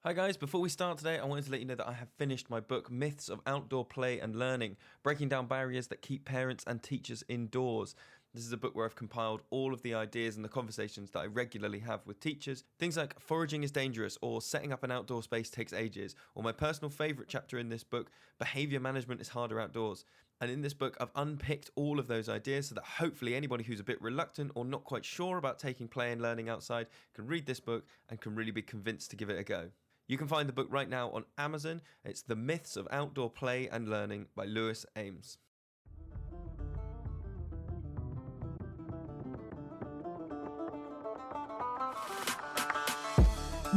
Hi guys, before we start today, I wanted to let you know that I have finished my book, Myths of Outdoor Play and Learning, breaking down barriers that keep parents and teachers indoors. This is a book where I've compiled all of the ideas and the conversations that I regularly have with teachers. Things like foraging is dangerous, or setting up an outdoor space takes ages, or my personal favourite chapter in this book, behaviour management is harder outdoors. And in this book, I've unpicked all of those ideas so that hopefully anybody who's a bit reluctant or not quite sure about taking play and learning outside can read this book and can really be convinced to give it a go. You can find the book right now on Amazon. It's The Myths of Outdoor Play and Learning by Lewis Ames.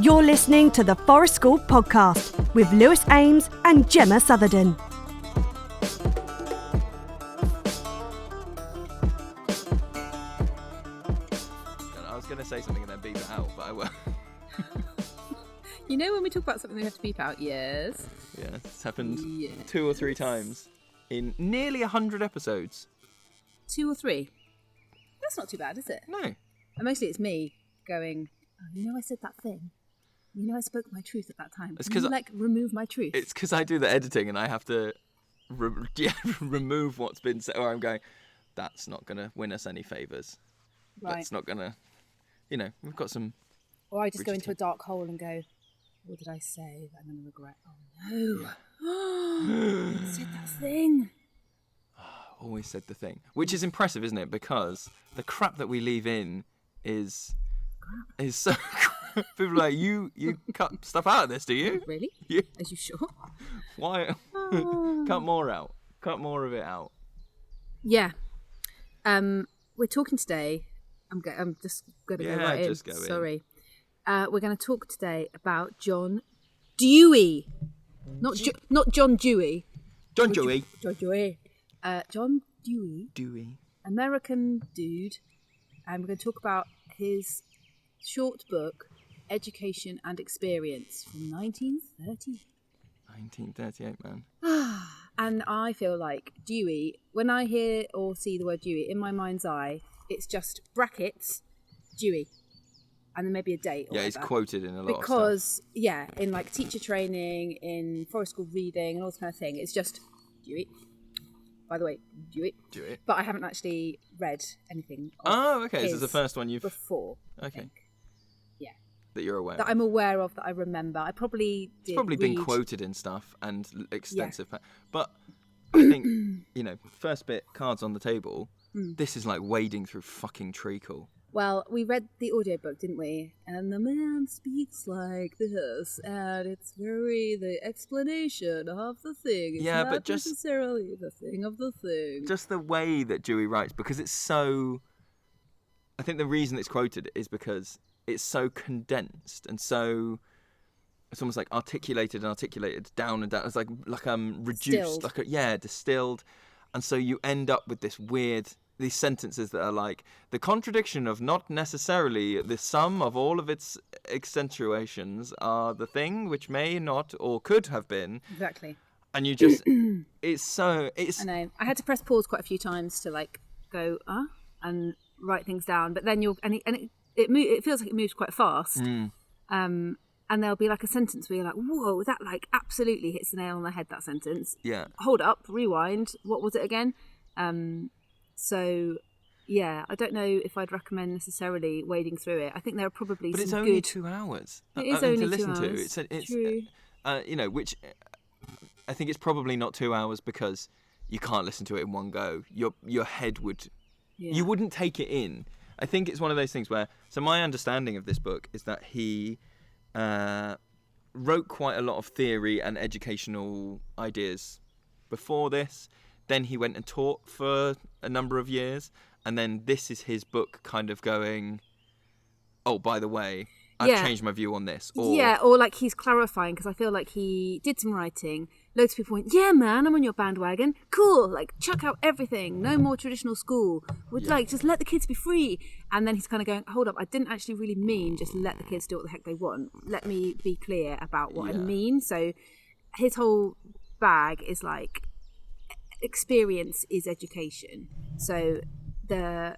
You're listening to the Forest School podcast with Lewis Ames and Gemma Southerden. I was going to say something and then beep it out, but I won't. You know when we talk about something we have to beep out? Yes. Yeah, it's happened 2 or 3 times in nearly 100 episodes. 2 or 3? That's not too bad, is it? No. And mostly it's me going, oh, I said that thing. I spoke my truth at that time. It's Can you, remove my truth? It's because I do the editing and I have to remove what's been said. Or I'm going, that's not going to win us any favours. Right. That's not going to, we've got some... Or I just go into a dark hole and go, what did I say that I'm going to regret? Oh, no. I said that thing. Always said the thing. Which is impressive, isn't it? Because the crap that we leave in is so... People are like, you cut stuff out of this, do you? Really? Yeah. Are you sure? Why? Cut more out. Cut more of it out. Yeah. We're talking today. I'm just going to go right in. Just go in. Sorry. We're going to talk today about John Dewey. Not John Dewey. John Dewey. John Dewey. John Dewey. Dewey. American dude. And we're going to talk about his short book, Education and Experience, from 1930. 1938, man. And I feel like Dewey, when I hear or see the word Dewey, in my mind's eye, it's just brackets, Dewey. And then maybe a date. Yeah, he's quoted in a lot of stuff. Because, in like teacher training, in forest school reading, and all this kind of thing, it's just Dewey. By the way, Dewey. But I haven't actually read anything. Oh, okay. This is the first one you've before. Okay. Yeah. That you're aware. That I'm aware of. That I remember. I probably did. It's probably read... been quoted in stuff and extensive. Yeah. But I think first bit, cards on the table. This is like wading through fucking treacle. Well, we read the audiobook, didn't we? And the man speaks like this, and it's very the explanation of the thing. It's not but just necessarily the thing of the thing. Just the way that Dewey writes, because it's so... I think the reason it's quoted is because it's so condensed and so... It's almost like articulated down and down. It's like reduced, distilled. Distilled. And so you end up with this weird... These sentences that are like the contradiction of not necessarily the sum of all of its accentuations are the thing which may not or could have been. Exactly. And you just, I know. I had to press pause quite a few times to go, and write things down. But then it feels like it moves quite fast. And there'll be like a sentence where you're like, whoa, that absolutely hits the nail on the head, that sentence. Yeah. Hold up, rewind. What was it again? So, I don't know if I'd recommend necessarily wading through it. I think there are probably but some it's only good... 2 hours. It is only to 2 listen hours. To. It's True. Which I think it's probably not 2 hours because you can't listen to it in one go. Your head would... Yeah. You wouldn't take it in. I think it's one of those things where... So my understanding of this book is that he wrote quite a lot of theory and educational ideas before this. Then he went and taught for a number of years. And then this is his book kind of going, oh, by the way, I've changed my view on this. Or like he's clarifying, because I feel like he did some writing. Loads of people went, yeah, man, I'm on your bandwagon. Cool, chuck out everything. No more traditional school. Just let the kids be free. And then he's kind of going, hold up, I didn't actually really mean just let the kids do what the heck they want. Let me be clear about what I mean. So his whole bag is experience is education. So the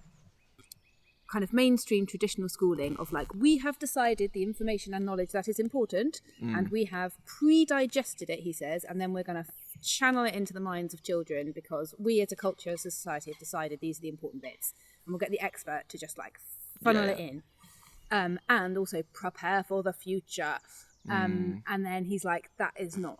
kind of mainstream traditional schooling of like, we have decided the information and knowledge that is important and we have pre-digested it, he says, and then we're going to channel it into the minds of children because we as a culture, as a society have decided these are the important bits, and we'll get the expert to just like funnel it in, and also prepare for the future. And then he's like, that is not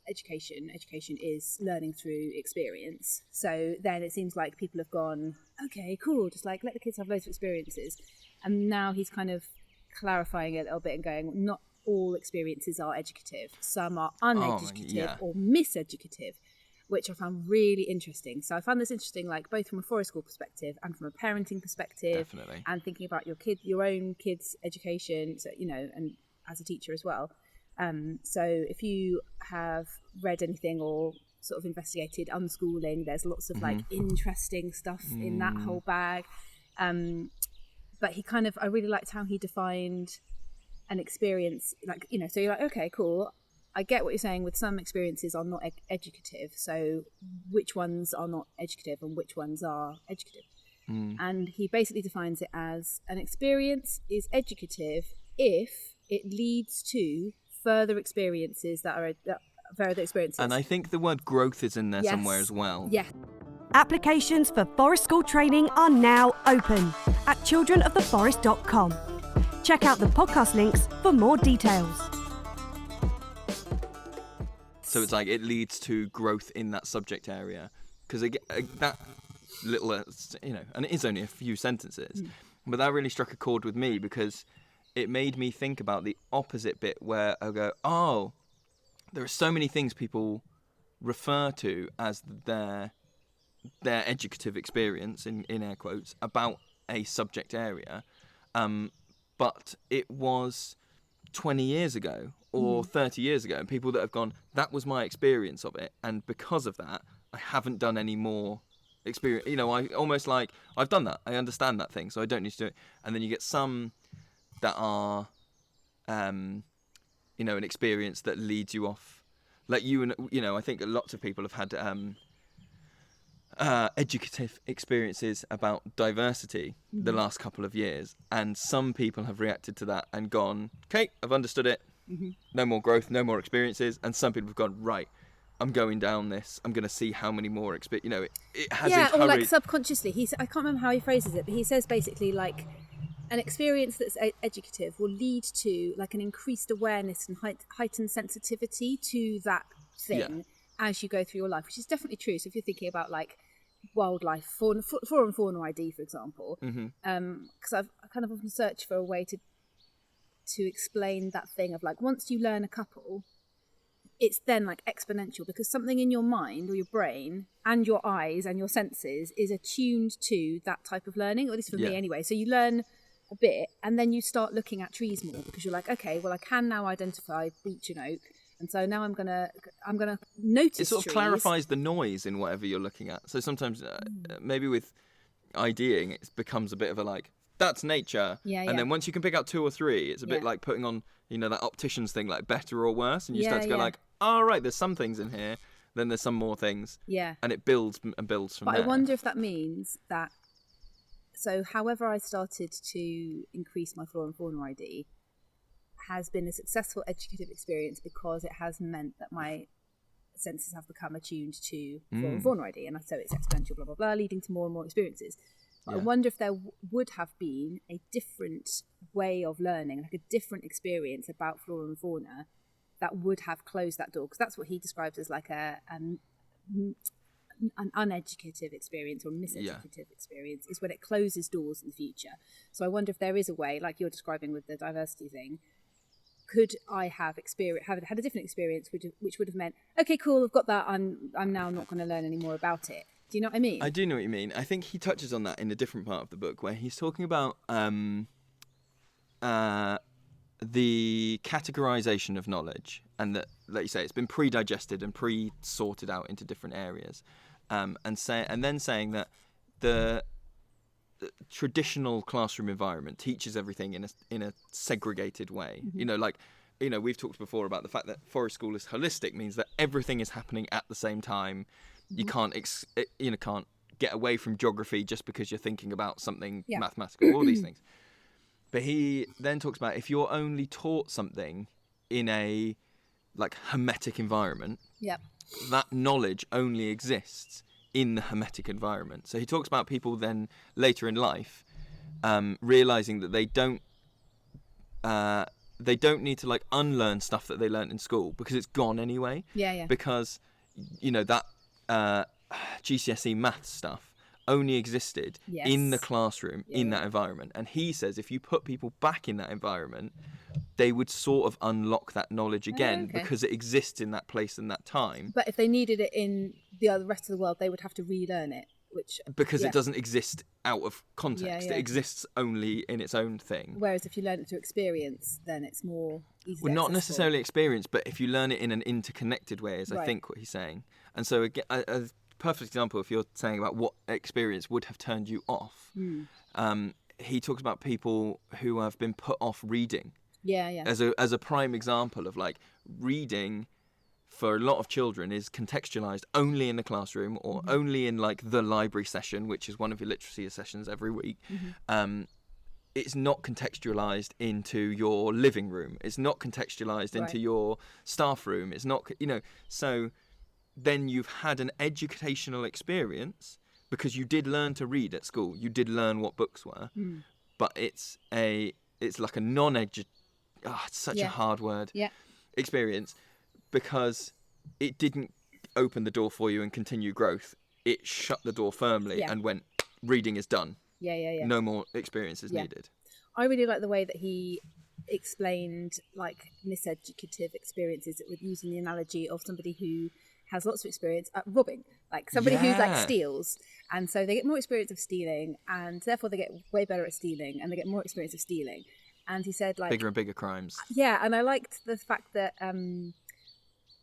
education. Education is learning through experience. So then it seems like people have gone, okay, cool, just like let the kids have loads of experiences. And now he's kind of clarifying it a little bit and going, not all experiences are educative. Some are uneducative or miseducative, which I found really interesting. So I found this interesting, like both from a forest school perspective and from a parenting perspective. Definitely. And thinking about your own kids' education, so, you know, and as a teacher as well. So if you have read anything or sort of investigated unschooling, there's lots of like interesting stuff in that whole bag. But he kind of, I really liked how he defined an experience, like, you know, so you're like, okay, cool. I get what you're saying with some experiences are not educative. So which ones are not educative and which ones are educative? And he basically defines it as an experience is educative if it leads to further experiences that are further experiences. And I think the word growth is in there Yes. somewhere as well. Yeah. Applications for Forest School training are now open at childrenoftheforest.com. Check out the podcast links for more details. So it's like it leads to growth in that subject area. Because that little, you know, and it is only a few sentences, but that really struck a chord with me because it made me think about the opposite bit where I go, oh, there are so many things people refer to as their educative experience, in air quotes, about a subject area. But it was 20 years ago or 30 years ago, and people that have gone, that was my experience of it. And because of that, I haven't done any more experience. You know, I almost like, I've done that. I understand that thing, so I don't need to do it. And then you get some that are, you know, an experience that leads you off. Like you and, you know, I think lots of people have had educative experiences about diversity the last couple of years. And some people have reacted to that and gone, okay, I've understood it. No more growth, no more experiences. And some people have gone, right, I'm going down this. I'm going to see how many more experiences. You know, it has encouraged. Or like subconsciously. I can't remember how he phrases it, but he says basically like, an experience that's educative will lead to like an increased awareness and heightened sensitivity to that thing as you go through your life, which is definitely true. So if you're thinking about like wildlife, flora and fauna ID, for example, because I kind of often search for a way to explain that thing of like, once you learn a couple, it's then like exponential because something in your mind or your brain and your eyes and your senses is attuned to that type of learning, or at least for me anyway. So you learn a bit and then you start looking at trees more because you're like, okay, well I can now identify beech and oak, and so now I'm gonna notice it sort of trees. clarifies the noise in whatever you're looking at. So sometimes maybe with IDing it becomes a bit of a like, that's nature, and then once you can pick out 2 or 3, it's a bit like putting on, you know, that optician's thing, like better or worse, and you start to go like, all right, there's some things in here, then there's some more things, and it builds and builds from there. But I wonder if that means that, so however I started to increase my flora and fauna ID has been a successful educative experience because it has meant that my senses have become attuned to flora and fauna ID, and so it's exponential, blah, blah, blah, leading to more and more experiences. But I wonder if there would have been a different way of learning, like a different experience about flora and fauna that would have closed that door, because that's what he describes as like an uneducative experience or miseducative experience, is when it closes doors in the future. So I wonder if there is a way, like you're describing with the diversity thing, could I have had a different experience which would have meant, okay, cool, I've got that, I'm now not going to learn any more about it. Do you know what I mean? I do know what you mean. I think he touches on that in a different part of the book where he's talking about the categorization of knowledge, and that, like you say, it's been pre-digested and pre-sorted out into different areas, and then saying that the traditional classroom environment teaches everything in a segregated way. You know, like, you know, we've talked before about the fact that forest school is holistic, means that everything is happening at the same time. You can't get away from geography just because you're thinking about something Yeah. mathematical, all these things. But he then talks about if you're only taught something in a like hermetic environment, Yeah. that knowledge only exists in the hermetic environment. So he talks about people then later in life realizing that they don't need to like unlearn stuff that they learnt in school because it's gone anyway. Yeah. Because that GCSE maths stuff only existed in the classroom, in that environment. And he says if you put people back in that environment, they would sort of unlock that knowledge again because it exists in that place and that time. But if they needed it in the other rest of the world, they would have to relearn it, because it doesn't exist out of context. Yeah. It exists only in its own thing. Whereas if you learn it through experience, then it's more easily Well, not accessible. necessarily experience, but if you learn it in an interconnected way, is I think what he's saying. And so again, a perfect example, if you're saying about what experience would have turned you off, he talks about people who have been put off reading. Yeah. As a prime example of like reading for a lot of children is contextualized only in the classroom or only in like the library session, which is one of your literacy sessions every week. It's not contextualized into your living room. It's not contextualized into your staff room. It's not, so then you've had an educational experience because you did learn to read at school. You did learn what books were, but it's like a it's such a hard word. Experience, because it didn't open the door for you and continue growth. It shut the door firmly and went, reading is done. Yeah. No more experience is needed. I really like the way that he explained like miseducative experiences with using the analogy of somebody who has lots of experience at robbing, like somebody who like steals, and so they get more experience of stealing, and therefore they get way better at stealing, and they get more experience of stealing. And he said like bigger and bigger crimes. Yeah, and I liked the fact that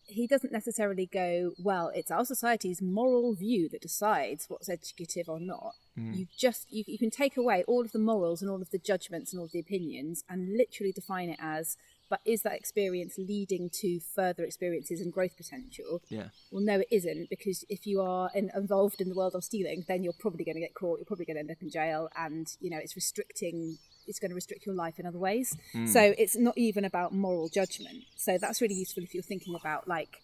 he doesn't necessarily go, well, it's our society's moral view that decides what's educative or not. You can take away all of the morals and all of the judgments and all of the opinions and literally define it as, but is that experience leading to further experiences and growth potential? Yeah. Well, no, it isn't, because if you are involved in the world of stealing, then you're probably going to get caught, you're probably going to end up in jail, and, it's going to restrict your life in other ways. So it's not even about moral judgment. So that's really useful if you're thinking about, like,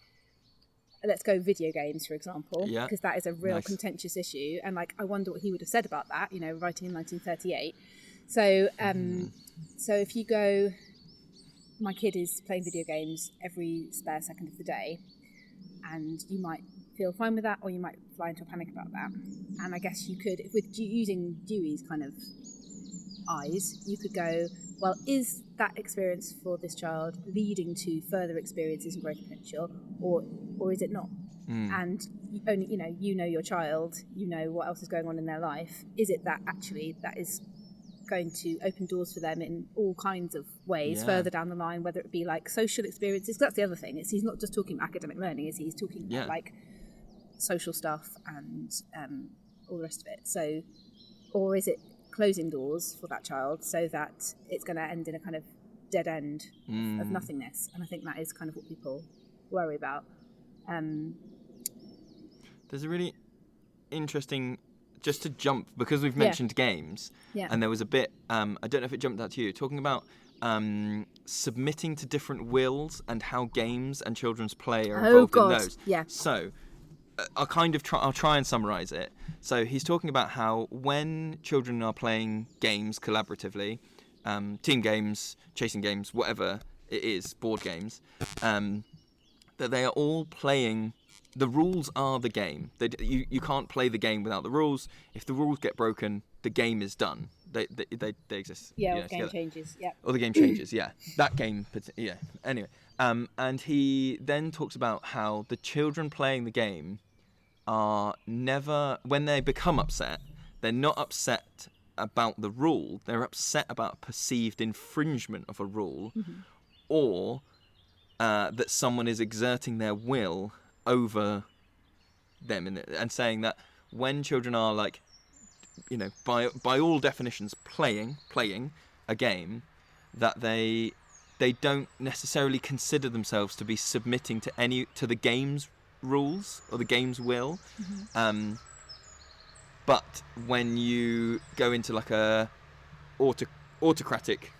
let's go video games, for example, because that is a real contentious issue. And, like, I wonder what he would have said about that, writing in 1938. So, so if you go, my kid is playing video games every spare second of the day, and you might feel fine with that, or you might fly into a panic about that. And I guess you could, with using Dewey's kind of eyes, you could go, well, is that experience for this child leading to further experiences and growth potential, or is it not? And only you know your child, you know what else is going on in their life. Is it that actually that is going to open doors for them in all kinds of ways further down the line, whether it be like social experiences? 'Cause that's the other thing, is he's not just talking about academic learning, is he's talking about like social stuff and all the rest of it. So, or is it closing doors for that child so that it's going to end in a kind of dead end of nothingness? And I think that is kind of what people worry about. There's a really interesting, just to jump, because we've mentioned games, and there was a bit, I don't know if it jumped out to you, talking about submitting to different wills and how games and children's play are involved in those. So I'll try and summarize it. So he's talking about how when children are playing games collaboratively, team games, chasing games, whatever it is, board games, that they are all playing. The rules are the game. You can't play the game without the rules. If the rules get broken, the game is done. They exist. Yeah, or the game changes. Yeah. Or the game changes. Yeah, that game. Yeah. Anyway, and he then talks about how the children playing the game are never, when they become upset, they're not upset about the rule. They're upset about perceived infringement of a rule, or that someone is exerting their will over them, and saying that when children are like, by all definitions playing a game, that they don't necessarily consider themselves to be submitting to the game's rules or the game's will, But when you go into like a autocratic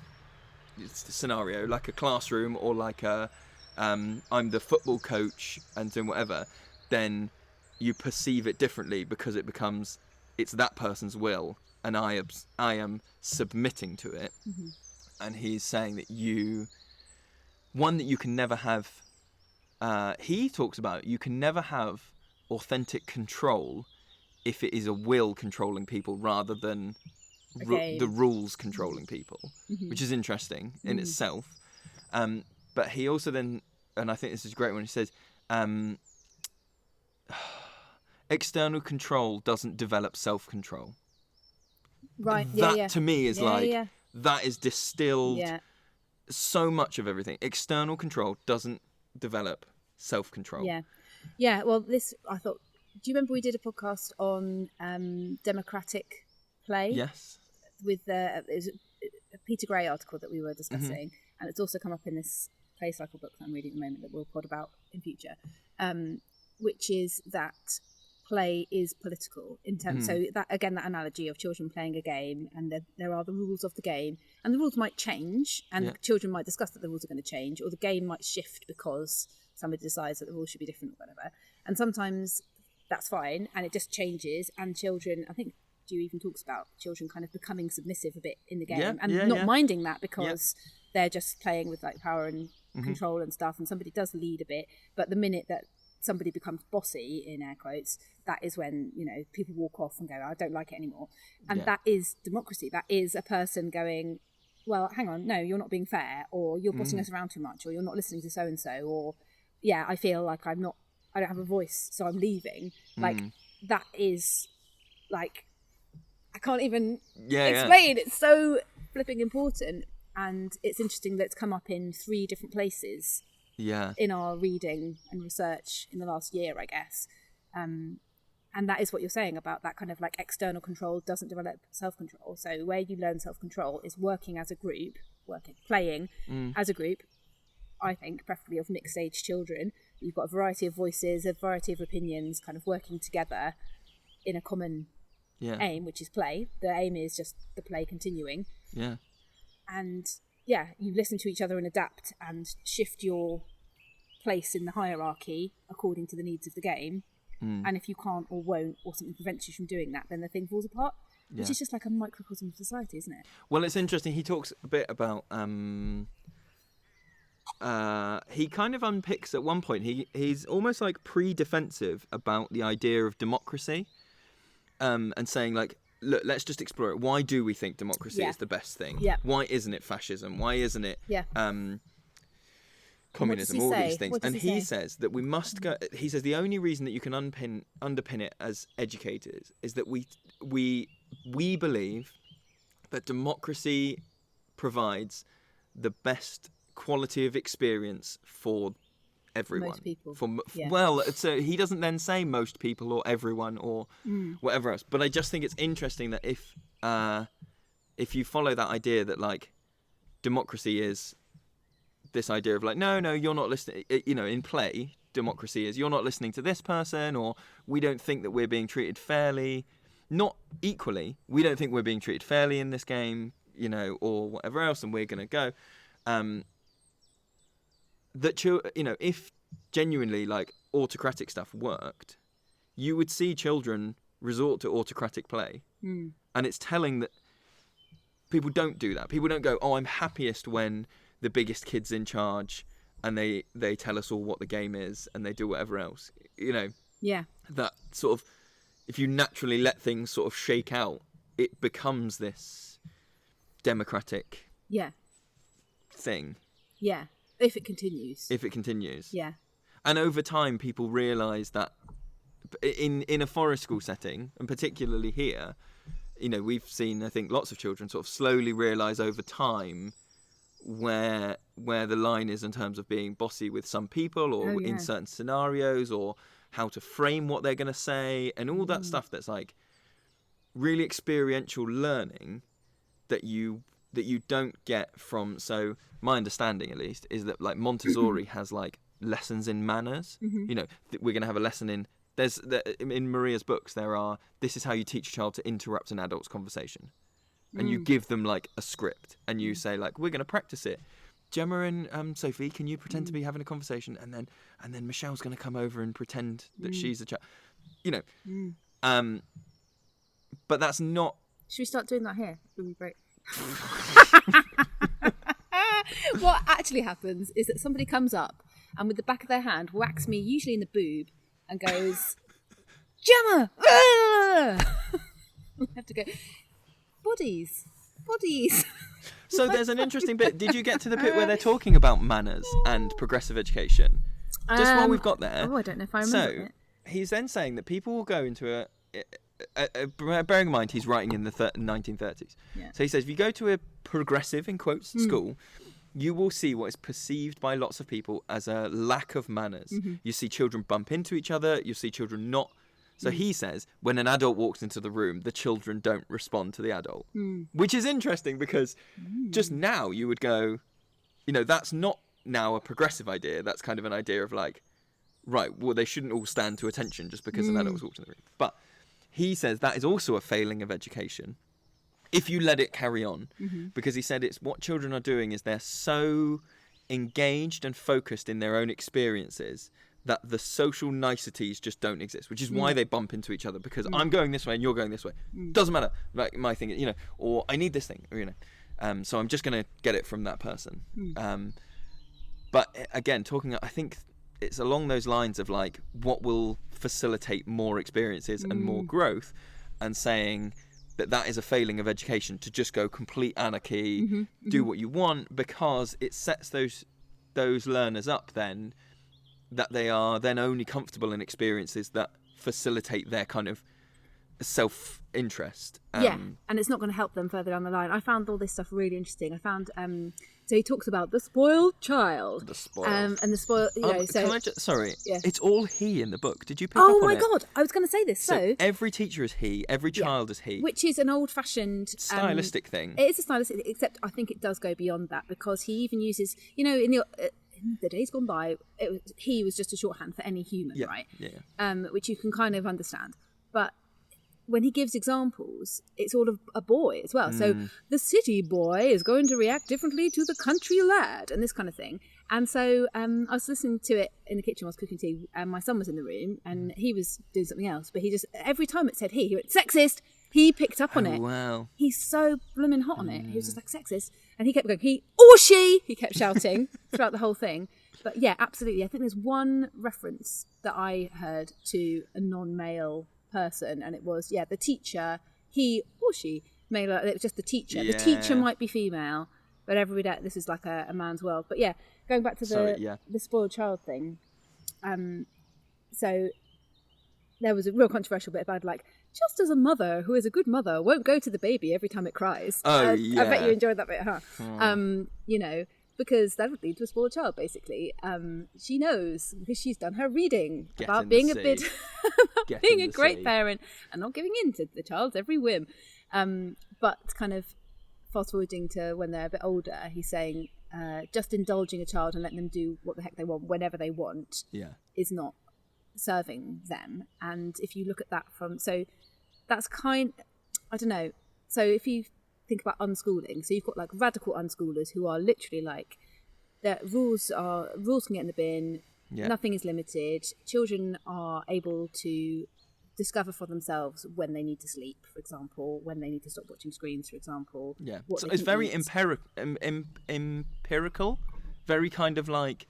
scenario, like a classroom or like a I'm the football coach and doing whatever, then you perceive it differently because it's that person's will and I am submitting to it. Mm-hmm. And he's saying that you can never have, he talks about you can never have authentic control if it is a will controlling people rather than the rules controlling people, mm-hmm. which is interesting in itself. But he also then, and I think this is a great one, he says, external control doesn't develop self-control. Right. That to me is that is distilled so much of everything. External control doesn't develop self-control. Yeah. Yeah. Well, I thought, do you remember we did a podcast on democratic play? Yes. With it was a Peter Gray article that we were discussing, and it's also come up in this play cycle book that I'm reading at the moment that we'll pod about in future, which is that play is political in terms. So that analogy of children playing a game, and there are the rules of the game, and the rules might change, and children might discuss that the rules are going to change, or the game might shift because somebody decides that the rules should be different or whatever. And sometimes that's fine, and it just changes. And children, I think Dewey even talks about children kind of becoming submissive a bit in the game and not minding that because they're just playing with like power and control and stuff, and somebody does lead a bit, but the minute that somebody becomes bossy, in air quotes, that is when, you know, people walk off and go, I don't like it anymore. And that is democracy. That is a person going, well, hang on, no, you're not being fair, or you're bossing us around too much, or you're not listening to so-and-so, or I feel like I don't have a voice, so I'm leaving. Like, that is like, I can't even explain. It's so flipping important. And it's interesting that it's come up in 3 different places in our reading and research in the last year, I guess. And that is what you're saying about that kind of like external control doesn't develop self-control. So where you learn self-control is working as a group, playing as a group, I think, preferably of mixed age children. You've got a variety of voices, a variety of opinions kind of working together in a common aim, which is play. The aim is just the play continuing. Yeah. And you listen to each other and adapt and shift your place in the hierarchy according to the needs of the game. And if you can't or won't, or something prevents you from doing that, then the thing falls apart, which is just like a microcosm of society, isn't it? Well, it's interesting. He talks a bit about he kind of unpicks at one point, he's almost like pre-defensive about the idea of democracy, and saying like, look, let's just explore it. Why do we think democracy is the best thing? Why isn't it fascism? Why isn't it communism? All these things. And he says that we must go. He says the only reason that you can underpin it as educators is that we believe that democracy provides the best quality of experience for everyone. Most people. Well, so he doesn't then say most people or everyone or whatever else. But I just think it's interesting that if you follow that idea that like democracy is this idea of like, no, you're not listening. You know, in play, democracy is you're not listening to this person, or we don't think that we're being treated fairly, not equally. We don't think we're being treated fairly in this game, you know, or whatever else, and we're going to go. That you know, if genuinely like autocratic stuff worked, you would see children resort to autocratic play, and it's telling that people don't do that. People don't go, oh, I'm happiest when the biggest kid's in charge and they tell us all what the game is and they do whatever else, you know. That sort of, if you naturally let things sort of shake out, it becomes this democratic thing. If it continues. And over time, people realise that in a forest school setting, and particularly here, you know, we've seen, I think, lots of children sort of slowly realise over time where the line is in terms of being bossy with some people, or in certain scenarios, or how to frame what they're going to say, and all that stuff that's like really experiential learning that you don't get from. So my understanding, at least, is that like Montessori has like lessons in manners. You know, we're going to have a lesson in in Maria's books this is how you teach a child to interrupt an adult's conversation, and you give them like a script, and you say like, we're going to practice it. Gemma and Sophie, can you pretend to be having a conversation, and then Michelle's going to come over and pretend that she's a child, but that's not. Should we start doing that here? It would be great. What actually happens is that somebody comes up and with the back of their hand whacks me, usually in the boob, and goes, Gemma! I have to go, bodies. So there's an interesting bit. Did you get to the bit where they're talking about manners and progressive education? Just while we've got there. Oh, I don't know if I remember it. He's then saying that people will go into bearing in mind he's writing in the 1930s. Yeah. So he says, if you go to a progressive, in quotes, school, you will see what is perceived by lots of people as a lack of manners. You see children bump into each other. You see children not. So he says, when an adult walks into the room, the children don't respond to the adult, which is interesting because just now you would go, that's not now a progressive idea. That's kind of an idea of like, right, well, they shouldn't all stand to attention just because an adult's walked in the room. But he says that is also a failing of education if you let it carry on, because he said it's what children are doing is they're so engaged and focused in their own experiences that the social niceties just don't exist, which is why they bump into each other, because I'm going this way and you're going this way. Doesn't matter. Like my thing, or I need this thing, or, so I'm just going to get it from that person. But again, I think it's along those lines of like what will facilitate more experiences and more growth, and saying that is a failing of education to just go complete anarchy, do what you want, because it sets those learners up then that they are then only comfortable in experiences that facilitate their kind of self-interest. And it's not going to help them further down the line. I found all this stuff really interesting. I found so he talks about the spoiled child, and the spoiled. Can I just, sorry, yeah. It's all he in the book. Did you pick up on it? Oh my god, I was going to say this. So every teacher is he, every child is he, which is an old-fashioned stylistic thing. It is a stylistic, except I think it does go beyond that, because he even uses, in the days gone by, he was just a shorthand for any human, right? Yeah. Which you can kind of understand, but when he gives examples, it's all of a boy as well. So the city boy is going to react differently to the country lad, and this kind of thing. And so I was listening to it in the kitchen while I was cooking tea, and my son was in the room, and he was doing something else. But he just, every time it said he went, sexist. He picked up on it. Wow. He's so blooming hot on it. He was just like, sexist. And he kept going, he or she, he kept shouting throughout the whole thing. But yeah, absolutely. I think there's one reference that I heard to a non-male person, and it was the teacher, he or she, male. It was just the teacher. The teacher might be female, but every day this is like a man's world. But yeah, going back to the spoiled child thing, so there was a real controversial bit about like, just as a mother who is a good mother won't go to the baby every time it cries. I bet you enjoyed that bit, huh? Because that would lead to a spoiled child, basically. She knows, because she's done her reading about being being a great parent and not giving in to the child's every whim. But kind of fast forwarding to when they're a bit older, he's saying just indulging a child and letting them do what the heck they want whenever they want is not serving them. And if you look at that so that's I don't know. So if you think about unschooling, so you've got like radical unschoolers who are literally like, their rules can get in the bin, nothing is limited, children are able to discover for themselves when they need to sleep, for example, when they need to stop watching screens, for example. So it's very empirical, very kind of like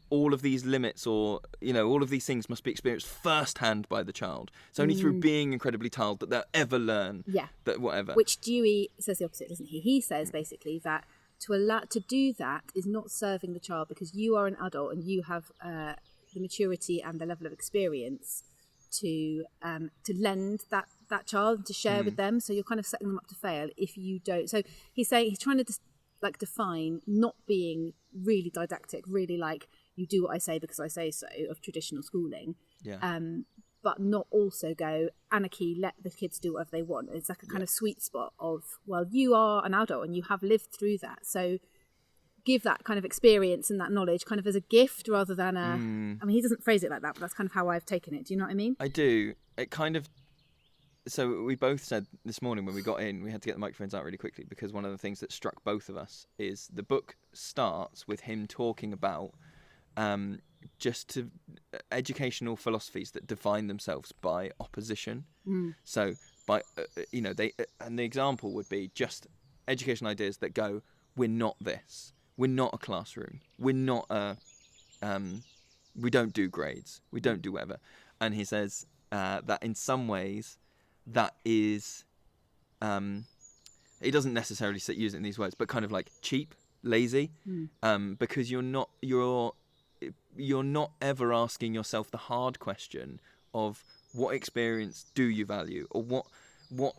all of these limits, or all of these things must be experienced firsthand by the child. It's only through being incredibly child that they'll ever learn. That whatever. Which Dewey says the opposite, doesn't he? He says basically that to do that is not serving the child, because you are an adult and you have the maturity and the level of experience to lend that child and to share with them. So you're kind of setting them up to fail if you don't. So he's trying to define not being really didactic, really like, you do what I say because I say so, of traditional schooling, but not also go anarchy, let the kids do whatever they want. It's like a kind of sweet spot of, well, you are an adult and you have lived through that, so give that kind of experience and that knowledge kind of as a gift rather than I mean, he doesn't phrase it like that, but that's kind of how I've taken it. Do you know what I mean? I do. It kind of... So we both said this morning when we got in, we had to get the microphones out really quickly because one of the things that struck both of us is the book starts with him talking about educational philosophies that define themselves by opposition. So by and the example would be just educational ideas that go, we're not this, we're not a classroom, we're not we don't do grades, we don't do whatever. And he says that in some ways that is he doesn't necessarily use it in these words, but kind of like cheap, lazy, because you're not ever asking yourself the hard question of what experience do you value, or what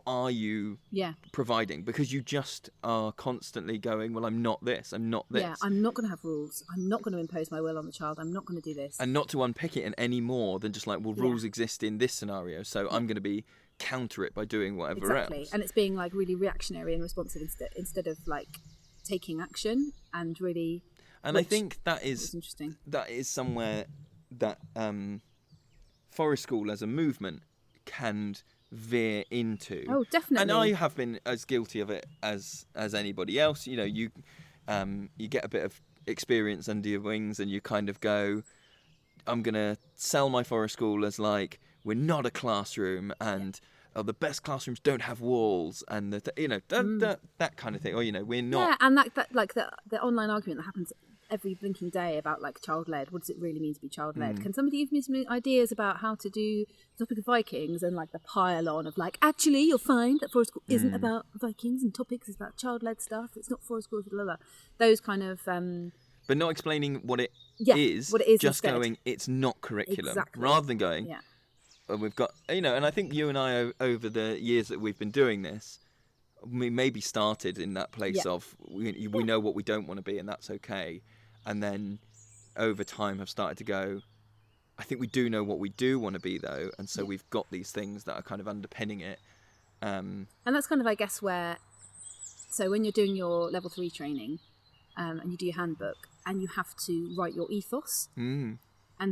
are you providing, because you just are constantly going, well, I'm not this, I'm not this. Yeah, I'm not going to have rules. I'm not going to impose my will on the child. I'm not going to do this. And not to unpick it in any more than just like, well, rules exist in this scenario, so I'm going to be counter it by doing whatever else. And it's being like really reactionary and responsive instead of like taking action and really... And I think that is interesting. That is somewhere that Forest School as a movement can veer into. Oh, definitely. And I have been as guilty of it as anybody else. You know, you get a bit of experience under your wings and you kind of go, I'm going to sell my Forest School as like, we're not a classroom, and the best classrooms don't have walls, and that kind of thing. Or, we're not. Yeah, and that like the online argument that happens every blinking day about like child-led. What does it really mean to be child-led? Can somebody give me some ideas about how to do the topic of Vikings, and like the pile-on of like, actually you'll find that Forest School isn't about Vikings and topics, it's about child-led stuff, it's not Forest School, blah, blah, blah. Those kind of but not explaining what it is, what it is just instead. Going, it's not curriculum, Exactly. rather than going, we've got, and I think you and I, over the years that we've been doing this, we maybe started in that place of we know what we don't want to be, and that's okay. And then over time have started to go, I think we do know what we do want to be, though. And so we've got these things that are kind of underpinning it. And that's kind of, I guess, so when you're doing your level 3 training and you do your handbook and you have to write your ethos. And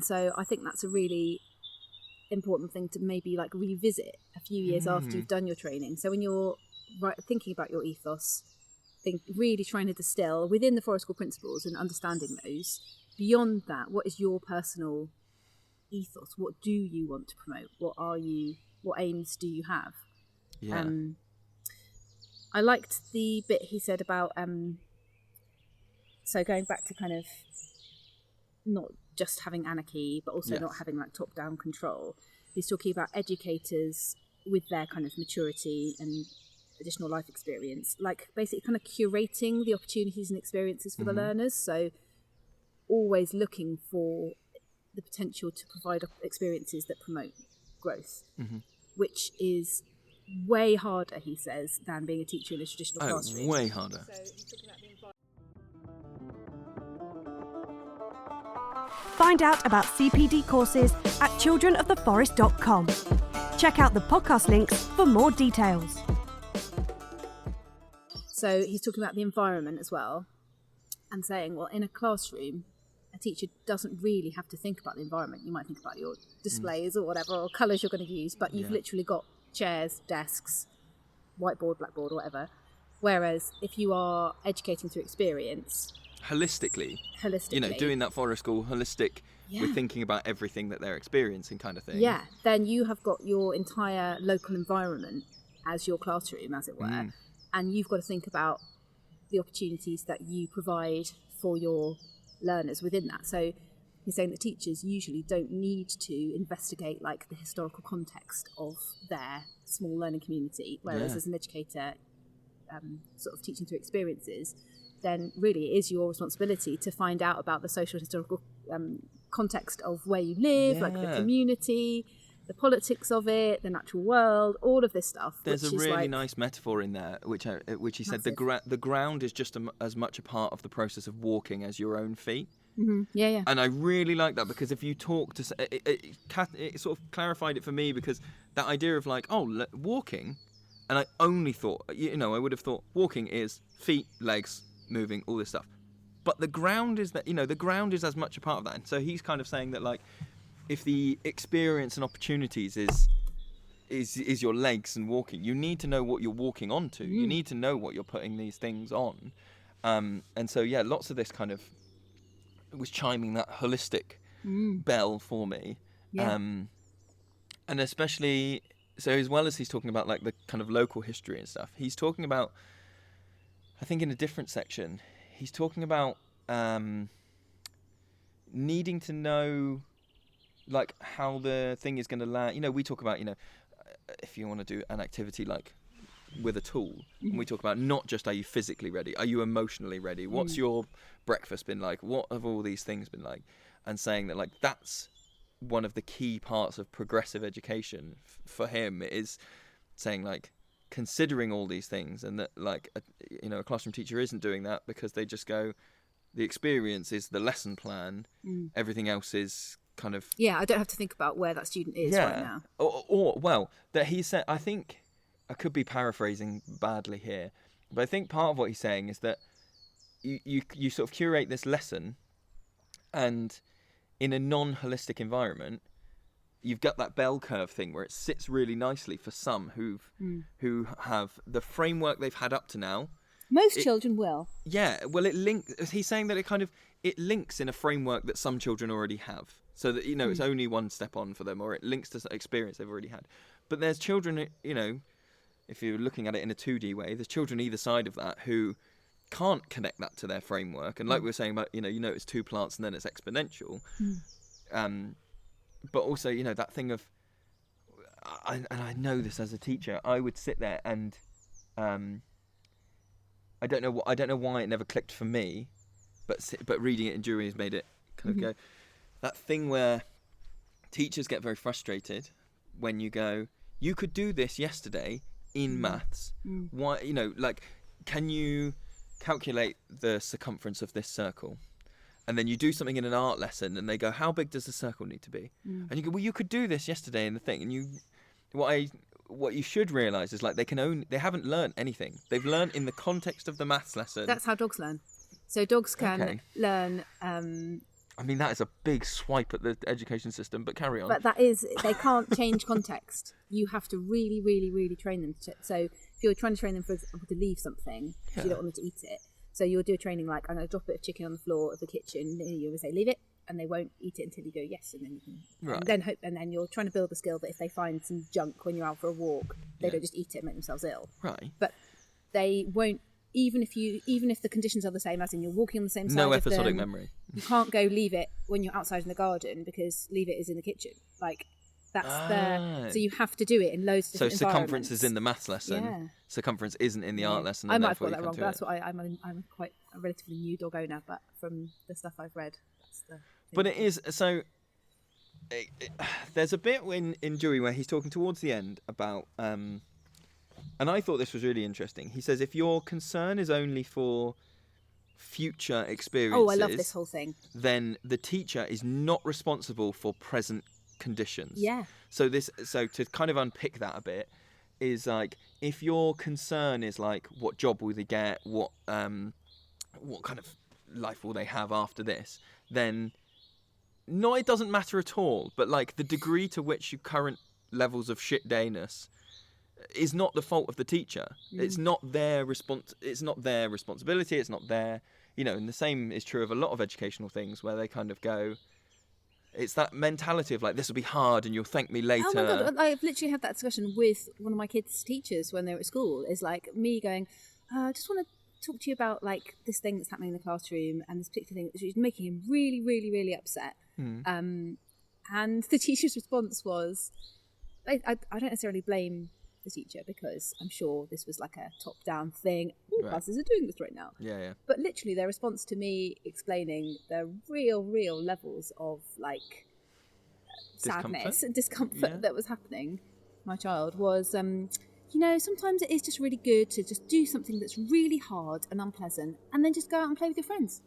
so I think that's a really important thing to maybe like revisit a few years after you've done your training. So when you're thinking about your ethos, really trying to distill within the Forest School principles and understanding those. Beyond that, what is your personal ethos? What do you want to promote? What aims do you have? Yeah. I liked the bit he said about so going back to kind of not just having anarchy, but also not having like top-down control. He's talking about educators with their kind of maturity and additional life experience, like basically kind of curating the opportunities and experiences for the learners. So always looking for the potential to provide experiences that promote growth, which is way harder, he says, than being a teacher in a traditional classroom. Way harder. Find out about CPD courses at childrenoftheforest.com. Check out the podcast links for more details. So he's talking about the environment as well, and saying, well, in a classroom, a teacher doesn't really have to think about the environment. You might think about your displays or whatever, or colours you're going to use, but you've literally got chairs, desks, whiteboard, blackboard, or whatever. Whereas if you are educating through experience... Holistically. Doing that Forest School holistic, we're thinking about everything that they're experiencing kind of thing. Yeah, then you have got your entire local environment as your classroom, as it were. And you've got to think about the opportunities that you provide for your learners within that. So he's saying that teachers usually don't need to investigate like the historical context of their small learning community, whereas as an educator, sort of teaching through experiences, then really it is your responsibility to find out about the social historical context of where you live, like the community, the politics of it, the natural world, all of this stuff. There's a really nice metaphor in there, which he said the ground is just as much a part of the process of walking as your own feet. Yeah. And I really like that, because if you talk to... It sort of clarified it for me, because that idea of like, walking, and I only thought, I would have thought walking is feet, legs, moving, all this stuff. But the ground is that, the ground is as much a part of that. And so he's kind of saying that, like, if the experience and opportunities is your legs and walking, you need to know what you're walking onto. You need to know what you're putting these things on. And so, yeah, lots of this kind of was chiming that holistic bell for me. Yeah. And especially, so as well as he's talking about, like, the kind of local history and stuff, he's talking about, I think in a different section, he's talking about needing to know, like, how the thing is going to land. We talk about, if you want to do an activity like with a tool, and we talk about not just are you physically ready, are you emotionally ready? What's your breakfast been like? What have all these things been like? And saying that, like, that's one of the key parts of progressive education for him, is saying, like, considering all these things, and that, like, a classroom teacher isn't doing that because they just go, the experience is the lesson plan, everything else is kind of... Yeah, I don't have to think about where that student is right now. Or well, that he said, I think, I could be paraphrasing badly here, but I think part of what he's saying is that you sort of curate this lesson, and in a non-holistic environment, you've got that bell curve thing where it sits really nicely for some who have the framework they've had up to now. Most children will. Yeah, well, he's saying that it links in a framework that some children already have. So that, it's only one step on for them, or it links to experience they've already had. But there's children, if you're looking at it in a 2D way, there's children either side of that who can't connect that to their framework. And like we were saying about, you notice 2 plants and then it's exponential. But also, that thing of, and I know this as a teacher, I would sit there and I don't know why it never clicked for me, but reading it in Dewey has made it kind of go, that thing where teachers get very frustrated when you go, you could do this yesterday in maths. Why, like, can you calculate the circumference of this circle? And then you do something in an art lesson and they go, how big does the circle need to be? And you go, well, you could do this yesterday in the thing. And what you should realise is, like, they haven't learned anything. They've learned in the context of the maths lesson. That's how dogs learn. So dogs can learn... I mean, that is a big swipe at the education system, but carry on. But they can't change context. You have to really, really, really train them. So if you're trying to train them, for example, to leave something, because you don't want them to eat it, so you'll do a training like, I'm going to drop a bit of chicken on the floor of the kitchen, and you will say, leave it, and they won't eat it until you go, yes, and then you can... And then you're trying to build the skill that if they find some junk when you're out for a walk, they don't just eat it and make themselves ill. Right. But they won't, even if the conditions are the same, as in you're walking on the same side no of them, episodic memory. You can't go leave it when you're outside in the garden, because leave it is in the kitchen. Like, that's so you have to do it in loads of different So circumference is in the maths lesson. Yeah. Circumference isn't in the art lesson. I might have got that wrong, but that's what I'm quite a relatively new dog owner, but from the stuff I've read, that's the thing. But it is, so there's a bit in Dewey where he's talking towards the end about, and I thought this was really interesting. He says, if your concern is only for future experiences... Oh, I love this whole thing. ...then the teacher is not responsible for present conditions. Yeah. So to kind of unpick that a bit is, like, if your concern is, like, what job will they get, what kind of life will they have after this, then no, it doesn't matter at all. But, like, the degree to which your current levels of shit dayness is not the fault of the teacher. It's not their it's not their responsibility. It's not their, and the same is true of a lot of educational things where they kind of go, it's that mentality of, like, this will be hard and you'll thank me later. Oh my God, I've literally had that discussion with one of my kids' teachers when they were at school. Is like me going, I just want to talk to you about, like, this thing that's happening in the classroom and this particular thing, which is making him really, really, really upset. And the teacher's response was, I don't necessarily blame the teacher, because I'm sure this was like a top-down thing. All classes are doing this right now. Yeah. But literally their response to me explaining the real levels of, like, sadness and discomfort that was happening, my child, was, sometimes it is just really good to just do something that's really hard and unpleasant and then just go out and play with your friends.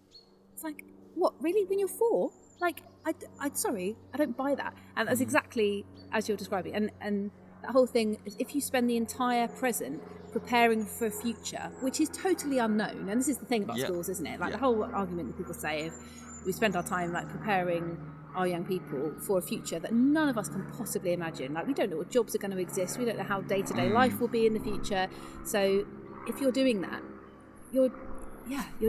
It's like, what, really? When you're 4? Like, sorry, I don't buy that. And that's exactly as you're describing. And that whole thing, if you spend the entire present preparing for a future, which is totally unknown, and this is the thing about schools, isn't it? Like the whole argument that people say of we spend our time like preparing our young people for a future that none of us can possibly imagine. Like we don't know what jobs are going to exist. We don't know how day-to-day life will be in the future. So if you're doing that, you're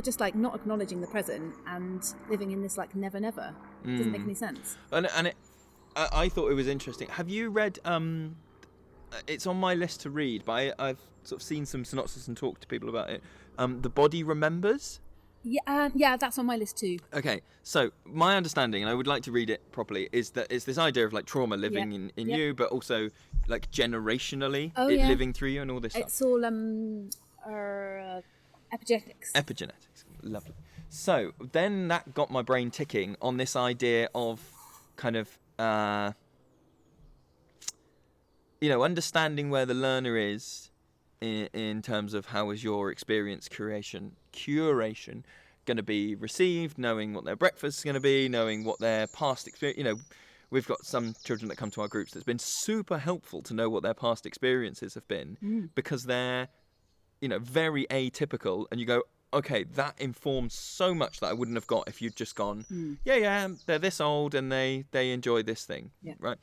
just like not acknowledging the present and living in this like never. It doesn't make any sense. I thought it was interesting. Have you read? It's on my list to read, but I've sort of seen some synopsis and talked to people about it. The Body Remembers. Yeah, that's on my list too. Okay, so my understanding, and I would like to read it properly, is that it's this idea of like trauma living in you, but also like generationally living through you and all this stuff. It's all epigenetics. Epigenetics, lovely. So then that got my brain ticking on this idea of kind of, understanding where the learner is in terms of how is your experience curation going to be received, knowing what their breakfast is going to be, knowing what their past experience, we've got some children that come to our groups that's been super helpful to know what their past experiences have been because they're, very atypical, and you go, okay, that informs so much that I wouldn't have got if you'd just gone, they're this old and they enjoy this thing, right?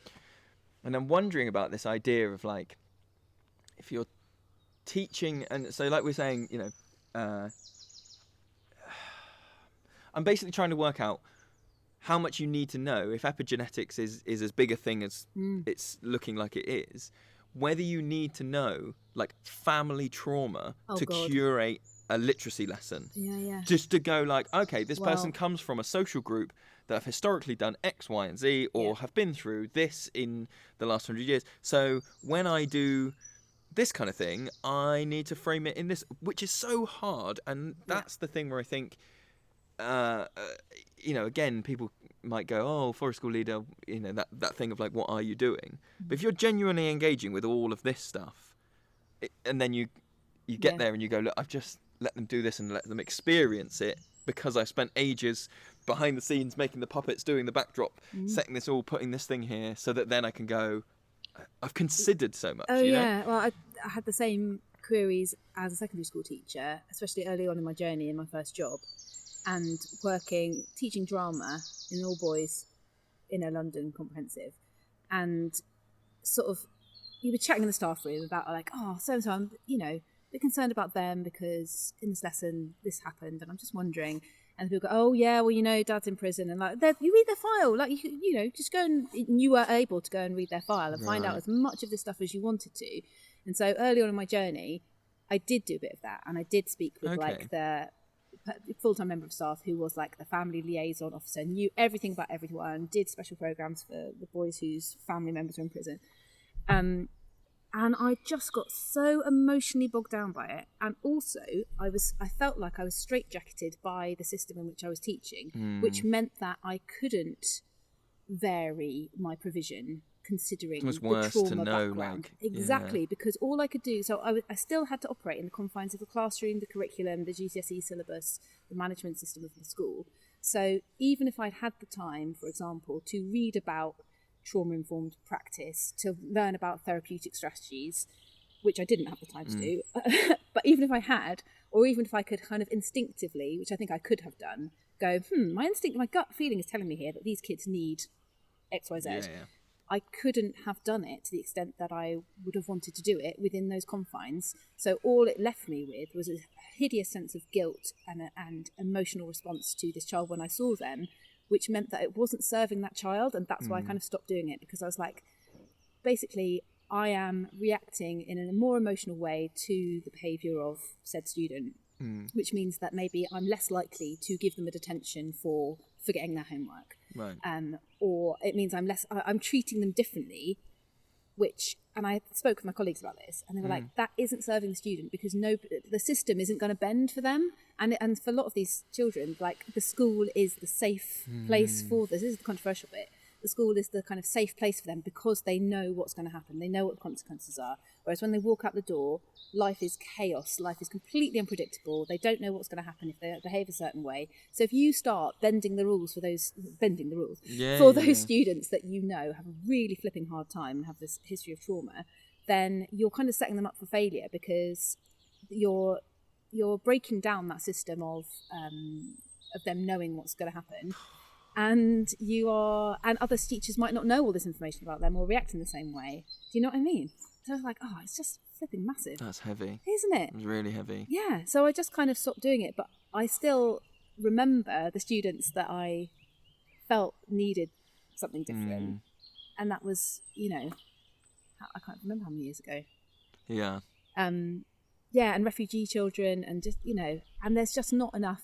And I'm wondering about this idea of like, if you're teaching, and so like we're saying, I'm basically trying to work out how much you need to know if epigenetics is as big a thing as it's looking like it is, whether you need to know like family trauma curate a literacy lesson. Just to go like, okay, this person comes from a social group that have historically done X, Y, and Z, or have been through this in the last 100 years. So when I do this kind of thing, I need to frame it in this, which is so hard. And that's the thing where I think, again, people might go, oh, forest school leader, that thing of like, what are you doing? But if you're genuinely engaging with all of this stuff, and then you get there and you go, look, I've just let them do this and let them experience it because I spent ages behind the scenes making the puppets, doing the backdrop, setting this all, putting this thing here, so that then I can go, I've considered so much. Well, I had the same queries as a secondary school teacher, especially early on in my journey in my first job, and teaching drama in all boys in a London comprehensive, and sort of you were chatting in the staff room about like, oh, so I'm a bit concerned about them because in this lesson this happened, and I'm just wondering. And people go, oh yeah, well Dad's in prison, and like you read their file, like you just go and you were able to go and read their file and find out as much of this stuff as you wanted to. And so early on in my journey, I did do a bit of that, and I did speak with like the full-time member of staff who was like the family liaison officer, knew everything about everyone, did special programs for the boys whose family members were in prison. And I just got so emotionally bogged down by it. And also, I felt like I was straitjacketed by the system in which I was teaching, which meant that I couldn't vary my provision considering it was the worse trauma to know, background. Exactly, because all I could do, so I still had to operate in the confines of the classroom, the curriculum, the GCSE syllabus, the management system of the school. So even if I'd had the time, for example, to read about trauma-informed practice, to learn about therapeutic strategies, which I didn't have the time to do, but even if I had, or even if I could kind of instinctively, which I think I could have done, go, my gut feeling is telling me here that these kids need X, Y, Z. I couldn't have done it to the extent that I would have wanted to do it within those confines. So all it left me with was a hideous sense of guilt and emotional response to this child when I saw them, which meant that it wasn't serving that child. And that's why I kind of stopped doing it, because I was like, basically, I am reacting in a more emotional way to the behaviour of said student, which means that maybe I'm less likely to give them a detention for forgetting their homework. Right. Or it means I'm treating them differently, and I spoke with my colleagues about this, and they were like, that isn't serving the student, because the system isn't going to bend for them. And for a lot of these children, like the school is the safe place for this. This is the controversial bit. the school is the kind of safe place for them because they know what's going to happen. They know what the consequences are. Whereas when they walk out the door, life is chaos. Life is completely unpredictable. They don't know what's going to happen if they behave a certain way. So if you start bending the rules for those students that you know have a really flipping hard time and have this history of trauma, then you're kind of setting them up for failure because you're breaking down that system of them knowing what's going to happen. And other teachers might not know all this information about them or react in the same way. Do you know what I mean? So I was like, it's just flipping massive. That's heavy. Isn't it? It's really heavy. Yeah. So I just kind of stopped doing it. But I still remember the students that I felt needed something different. And that was, I can't remember how many years ago. Yeah. And refugee children and just, and there's just not enough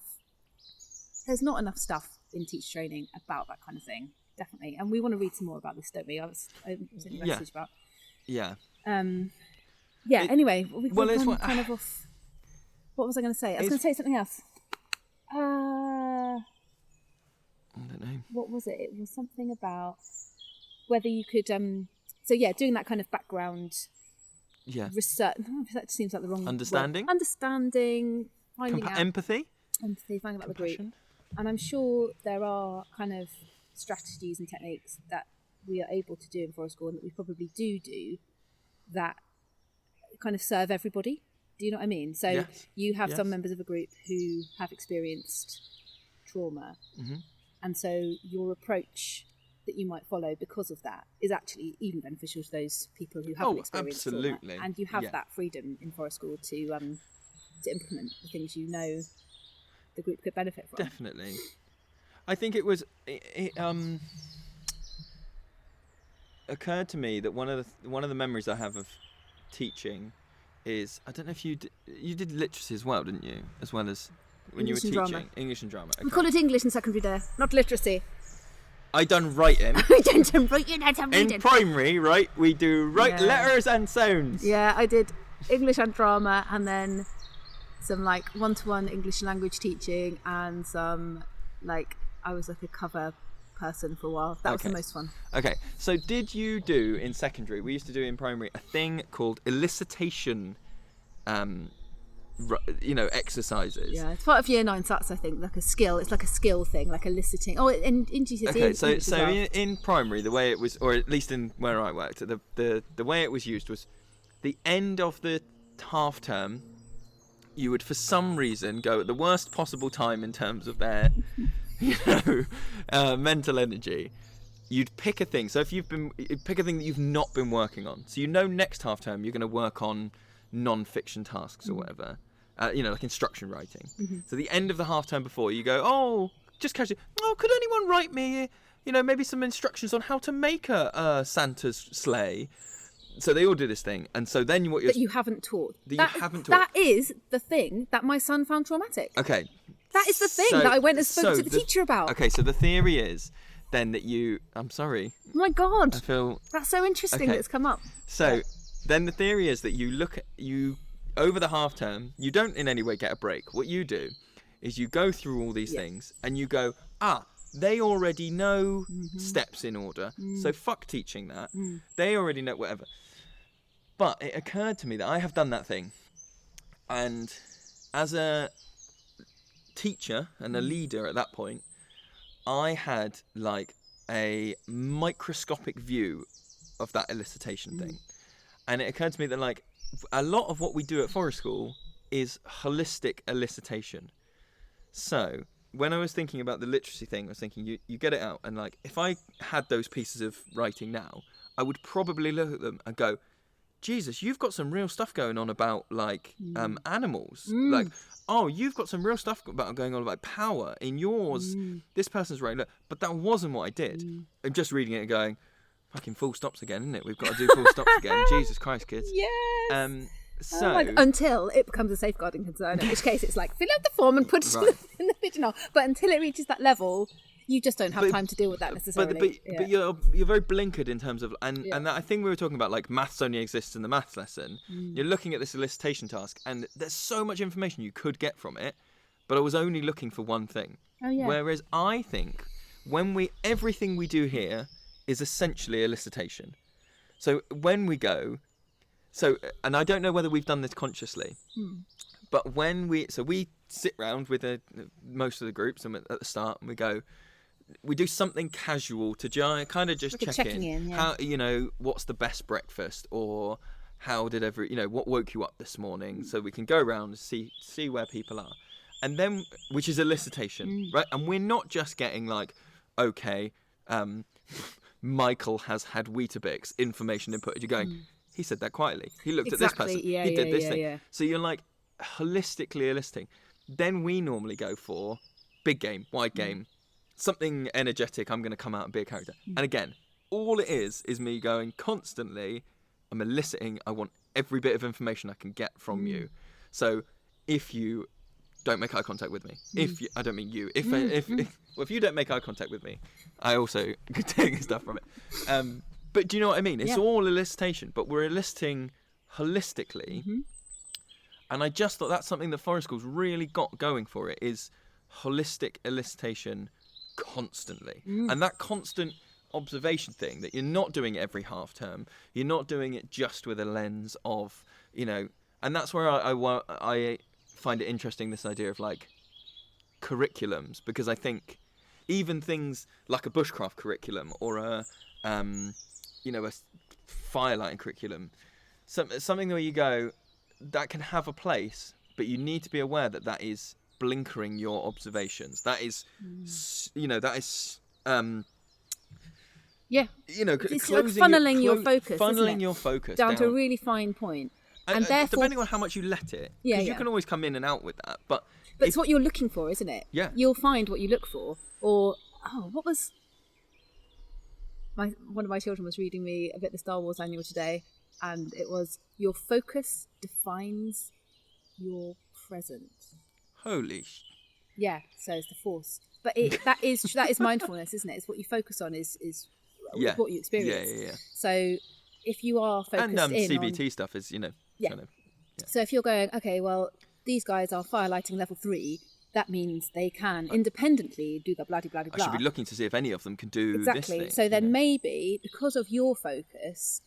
stuff in teacher training about that kind of thing, definitely. And we want to read some more about this, don't we? I sent you a message about. Yeah. Anyway, we've gone kind of off. What was I going to say? I was going to say something else. I don't know. What was it? It was something about whether you could. Doing that kind of background. Yeah. Research. That seems like the wrong understanding. Word. Understanding. Finding out. Empathy. Finding out the group. And I'm sure there are kind of strategies and techniques that we are able to do in Forest School and that we probably do that kind of serve everybody. Do you know what I mean? So you have some members of a group who have experienced trauma. Mm-hmm. And so your approach that you might follow because of that is actually even beneficial to those people who haven't experienced trauma. And you have that freedom in Forest School to implement the things the group could benefit from. Definitely. I think it occurred to me that one of the memories I have of teaching is, I don't know if you did literacy as well, didn't you? As well as when English you were and teaching. drama. English and drama. Okay. We call it English in secondary there, not literacy. I done writing. I done writing, that's how in primary, right? We do letters and sounds. Yeah, I did English and drama and then some one-to-one English language teaching and some I was a cover person for a while. That was the most fun. Okay, so did you do in secondary, we used to do in primary, a thing called elicitation exercises? Yeah, it's part of year 9 sats, I think, like a skill. It's like a skill thing, like eliciting. Oh, in GCSE. Okay, so in primary, the way it was, or at least in where I worked, the way it was used was the end of the half term, you would for some reason go at the worst possible time in terms of their mental energy. You'd pick a thing. So if you'd pick a thing that you've not been working on. So next half term you're going to work on non-fiction tasks or whatever. Like instruction writing. Mm-hmm. So the end of the half term before, you go, just casually, could anyone write me, maybe some instructions on how to make a Santa's sleigh? So they all do this thing, and so then what you're... That you haven't taught. That is the thing that my son found traumatic. Okay. That is the thing that I went and spoke to the teacher about. Okay, so the theory is then that you... I'm sorry. Oh my God. I feel... That's so interesting that it's come up. So then the theory is that you over the half term, you don't in any way get a break. What you do is you go through all these things and you go, they already know steps in order, so fuck teaching that. They already know whatever. But it occurred to me that I have done that thing. And as a teacher and a leader at that point, I had a microscopic view of that elicitation thing. And it occurred to me that a lot of what we do at Forest School is holistic elicitation. So when I was thinking about the literacy thing, I was thinking you get it out, and if I had those pieces of writing now, I would probably look at them and go, Jesus, you've got some real stuff going on about animals. You've got some real stuff going on about power in yours. This person's writing, but that wasn't what I did. I'm just reading it and going, fucking full stops again, isn't it? We've got to do full stops again. Jesus Christ, kids. Yes. So until it becomes a safeguarding concern, in which case it's fill out the form and put it in the pigeonhole. But until it reaches that level, you just don't have time to deal with that necessarily. But you're very blinkered in terms of and that thing we were talking about, maths only exists in the maths lesson. You're looking at this elicitation task, and there's so much information you could get from it, but I was only looking for one thing. Oh yeah. Whereas I think everything we do here is essentially elicitation. So when we go, and I don't know whether we've done this consciously, but when we sit round with most of the groups and at the start, and we do something casual to kind of just check in. How, what's the best breakfast, or how did what woke you up this morning, so we can go around and see where people are. And then, which is elicitation, right? And we're not just getting like, okay, Michael has had Weetabix, information input. You're going, he said that quietly. He looked at this person. He did this thing. Yeah. So you're like holistically eliciting. Then we normally go for big game, wide game, something energetic. I'm going to come out and be a character. And again, all it is me going constantly, I'm eliciting. I want every bit of information I can get from you. So if you don't make eye contact with me, I don't mean you. If you don't make eye contact with me, I also could take stuff from it. But do you know what I mean? It's all elicitation, but we're eliciting holistically. And I just thought that's something that Forest School's really got going for it, is holistic elicitation constantly. And that constant observation thing, that you're not doing it every half term, you're not doing it just with a lens of, and that's where I find it interesting, this idea of like curriculums, because I think even things like a bushcraft curriculum or a firelighting curriculum, something where you go, that can have a place, but you need to be aware that is blinkering your observations. That is, it's like funneling your focus, funneling your focus down to a really fine point. And therefore, depending on how much you let it, because you can always come in and out with that. But it's what you're looking for, isn't it? Yeah. You'll find what you look for. Or, what was... one of my children was reading me a bit of the Star Wars annual today, and it was, your focus defines your present. Holy... Yeah, so it's the Force. But that is mindfulness, isn't it? It's what you focus on is what you experience. Yeah. So if you are focused and CBT stuff is, kind of... Yeah. So if you're going, okay, well, these guys are firelighting level 3, that means they can independently do the bloody-bloody blah. I should be looking to see if any of them can do this thing. So then maybe, because of your focus,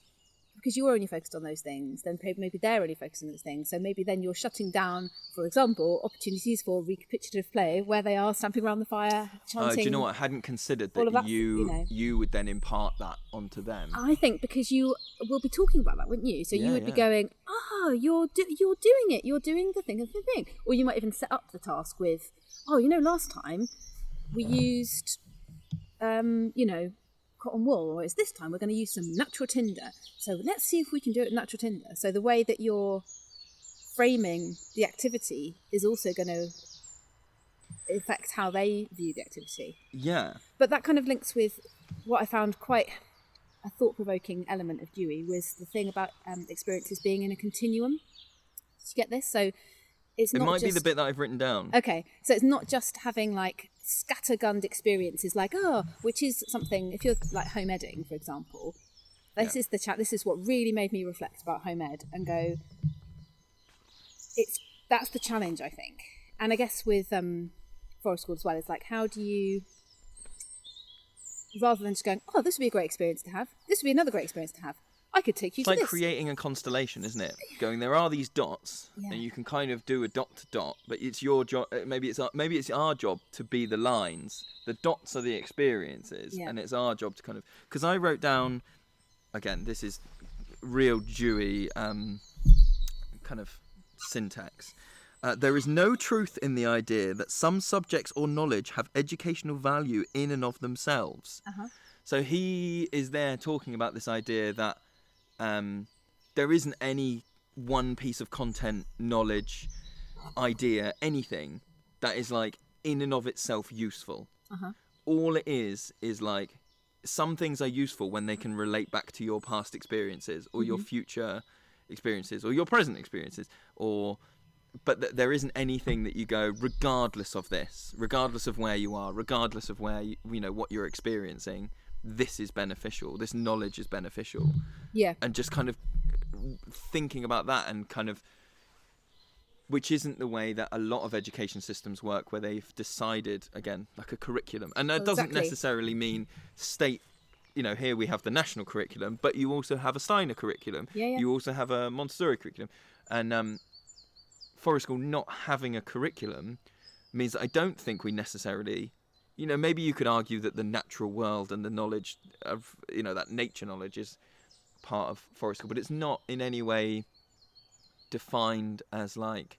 because you're only focused on those things, then maybe they're only focused on those things. So maybe then you're shutting down, for example, opportunities for recapitulative play where they are stamping around the fire, chanting. Do you know what? I hadn't considered that you would then impart that onto them. I think because you will be talking about that, wouldn't you? So you would be going, you're doing it. You're doing the thing. Or you might even set up the task with, last time we used, cotton wool, or it's this time we're going to use some natural tinder, so let's see if we can do it with natural tinder. So the way that you're framing the activity is also going to affect how they view the activity. But that kind of links with what I found quite a thought-provoking element of Dewey, was the thing about experiences being in a continuum. Did you get this? So it might be the bit that I've written down. Okay, so it's not just having like scattergunned experiences, like which is something. If you're like home edding, for example, this is the chat. This is what really made me reflect about home ed and go. That's the challenge, I think, and I guess with Forest School as well. It's like, how do you, rather than just going, this would be a great experience to have. This would be another great experience to have. I could take you to this. It's like creating a constellation, isn't it? Going, there are these dots, and you can kind of do a dot to dot, but it's your job. Maybe it's our job to be the lines. The dots are the experiences, and it's our job to kind of. Because I wrote down, again, this is real Dewey kind of syntax. There is no truth in the idea that some subjects or knowledge have educational value in and of themselves. So he is there talking about this idea that there isn't any one piece of content, knowledge, idea, anything that is like in and of itself useful. All it is like some things are useful when they can relate back to your past experiences or your future experiences or your present experiences, but there isn't anything that you go, regardless of this, regardless of where you are, regardless of where what you're experiencing, this is beneficial, this knowledge is beneficial. And just kind of thinking about that, and kind of, which isn't the way that a lot of education systems work, where they've decided, again, like a curriculum, and that doesn't necessarily mean state here we have the national curriculum, but you also have a Steiner curriculum. Yeah. You also have a Montessori curriculum. And Forest School not having a curriculum means that I don't think we necessarily, maybe you could argue that the natural world and the knowledge of, that nature knowledge is part of Forest School, but it's not in any way defined as like,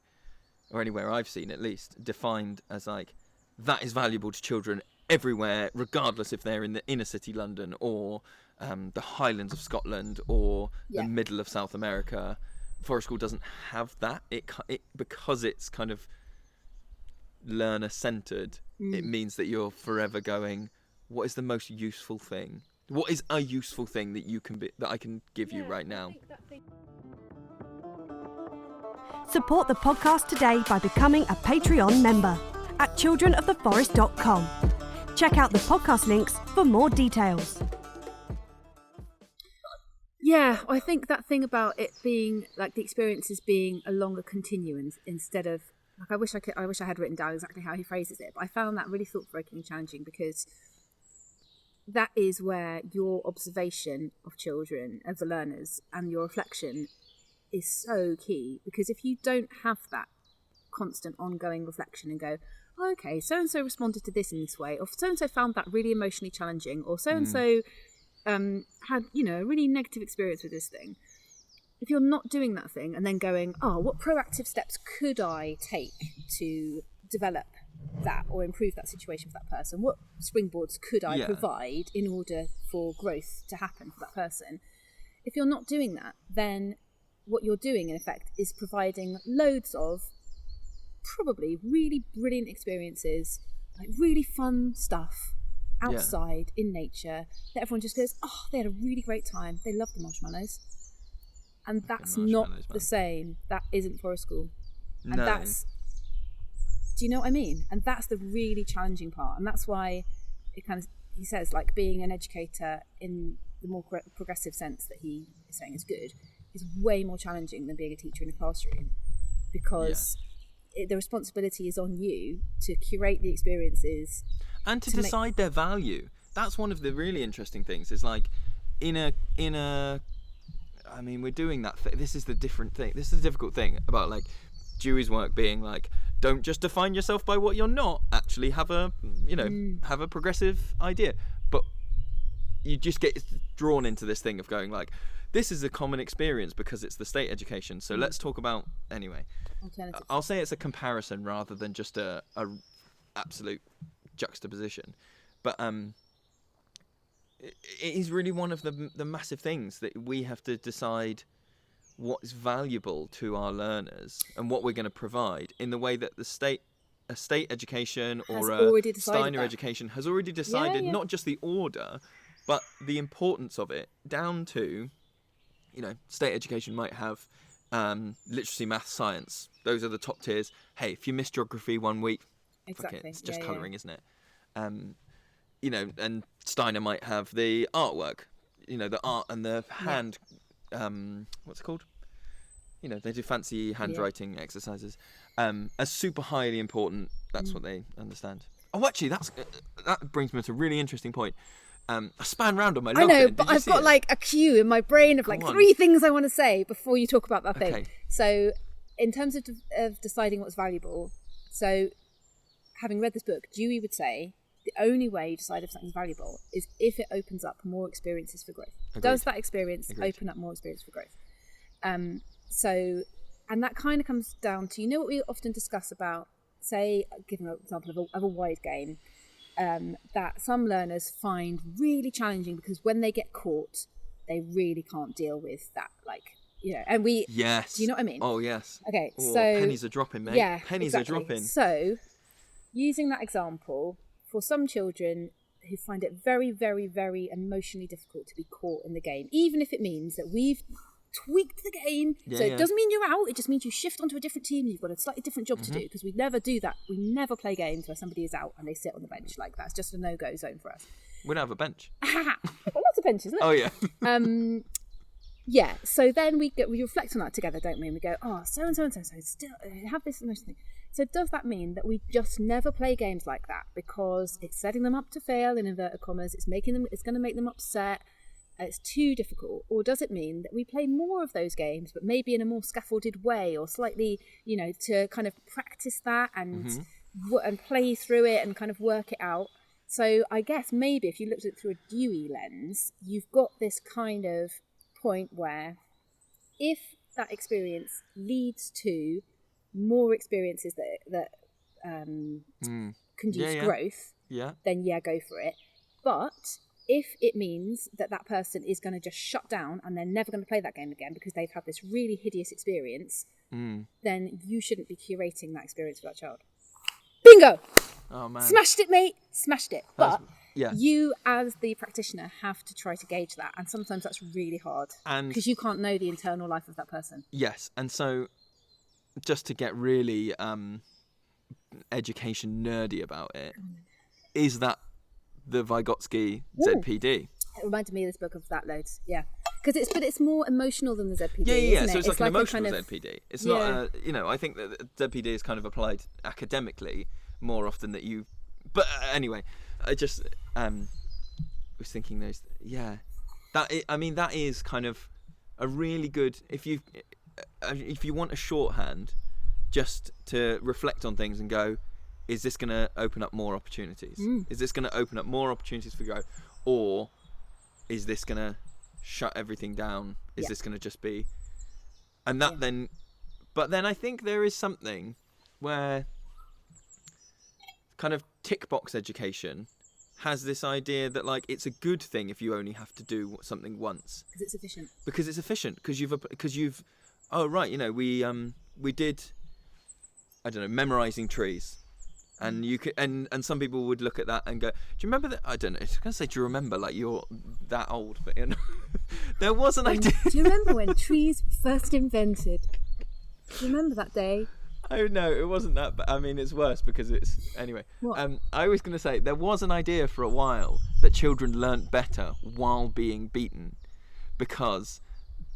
or anywhere I've seen at least, defined as like, that is valuable to children everywhere, regardless if they're in the inner city London or the Highlands of Scotland or the middle of South America. Forest School doesn't have that. It because it's kind of learner centered. It means that you're forever going, what is the most useful thing? What is a useful thing that I can give you right now? Support the podcast today by becoming a Patreon member at childrenoftheforest.com. Check out the podcast links for more details. Yeah, I think that thing about it being like the experiences being a longer continuum instead of like I wish I had written down exactly how he phrases it, but I found that really thought-provoking and challenging because that is where your observation of children, of the learners, and your reflection is so key. Because if you don't have that constant ongoing reflection and go, oh, okay, so-and-so responded to this in this way, or so-and-so found that really emotionally challenging, or so-and-so had, a really negative experience with this thing. If you're not doing that thing and then going, oh, what proactive steps could I take to develop that or improve that situation for that person? What springboards could I provide in order for growth to happen for that person? If you're not doing that, then what you're doing, in effect, is providing loads of probably really brilliant experiences, like really fun stuff outside in nature that everyone just goes, oh, they had a really great time. They loved the marshmallows. And that's not the same. That isn't Forest School. And that's, do you know what I mean? And that's the really challenging part. And that's why he says, like, being an educator in the more progressive sense that he is saying is good is way more challenging than being a teacher in a classroom, because the responsibility is on you to curate the experiences and to decide their value. That's one of the really interesting things. Is like in a I mean, we're doing that. This is the different thing. This is the difficult thing about like Dewey's work being like, don't just define yourself by what you're not. Actually, have a have a progressive idea. But you just get drawn into this thing of going like, this is a common experience because it's the state education. So let's talk about I'll say it's a comparison rather than just a absolute juxtaposition. But it is really one of the massive things that we have to decide what is valuable to our learners and what we're going to provide in the way that a state education or a Steiner education has already decided not just the order, but the importance of it, down to, state education might have literacy, math, science. Those are the top tiers. Hey, if you miss geography 1 week, exactly. It's just colouring, isn't it? And Steiner might have the artwork, the art and the hand, what's it called? They do fancy handwriting exercises, as super highly important. That's what they understand. Oh, actually, that brings me to a really interesting point. I span round on my log. I know, but I've got like a queue in my brain of like 3 things I want to say before you talk about that thing. Okay. So in terms of deciding what's valuable, so having read this book, Dewey would say the only way you decide if something's valuable is if it opens up more experiences for growth. Agreed. Does that experience open up more experience for growth? And that kind of comes down to, what we often discuss about, say, giving an example of a wide game, that some learners find really challenging because when they get caught, they really can't deal with that, and we... Yes. Do you know what I mean? Oh, yes. Okay, so... pennies are dropping, mate. Yeah, pennies exactly. are dropping. So, using that example, for some children who find it very, very, very emotionally difficult to be caught in the game, even if it means that we've tweaked the game, it doesn't mean you're out, it just means you shift onto a different team, you've got a slightly different job to do, because we never do that. We never play games where somebody is out and they sit on the bench. Like, that's just a no-go zone for us. We don't have a bench. We've got lots of benches, isn't it? Oh, yeah. Yeah, so then we reflect on that together, don't we? And we go, oh, so-and-so still have this emotion thing. So does that mean that we just never play games like that because it's setting them up to fail, in inverted commas, it's going to make them upset, it's too difficult? Or does it mean that we play more of those games, but maybe in a more scaffolded way, or slightly, to kind of practice that and play through it and kind of work it out? So I guess maybe if you looked at it through a Dewey lens, you've got this kind of point where if that experience leads to more experiences that conduce growth, then go for it. But if it means that person is going to just shut down and they're never going to play that game again because they've had this really hideous experience, then you shouldn't be curating that experience for that child. Bingo! Oh, man. Smashed it, mate. Smashed it. But you, as the practitioner, have to try to gauge that. And sometimes that's really hard. Because you can't know the internal life of that person. Yes. And so, just to get really education nerdy about it, is that the Vygotsky ZPD? It reminded me of this book of that loads. Yeah. Because it's more emotional than the ZPD. Yeah. So it? it's like an emotional ZPD. It's not, I think that the ZPD is kind of applied academically more often that you. But anyway, I just was thinking those. Yeah, that is kind of a really good if you want a shorthand, just to reflect on things and go, is this going to open up more opportunities? Is this going to open up more opportunities for growth, or is this going to shut everything down? Is this going to just be, and that then, but then I think there is something where kind of tick box education has this idea that like it's a good thing if you only have to do something once because it's efficient. Because you've oh right, we did, I don't know, memorizing trees. And you could, and some people would look at that and go, "Do you remember that?" I don't know. I was going to say, "Do you remember?" Like you're that old, but there was an idea. Do you remember when trees first invented? Do you remember that day? Oh no, it wasn't that. But I mean, it's worse because it's anyway. What? I was going to say there was an idea for a while that children learnt better while being beaten, because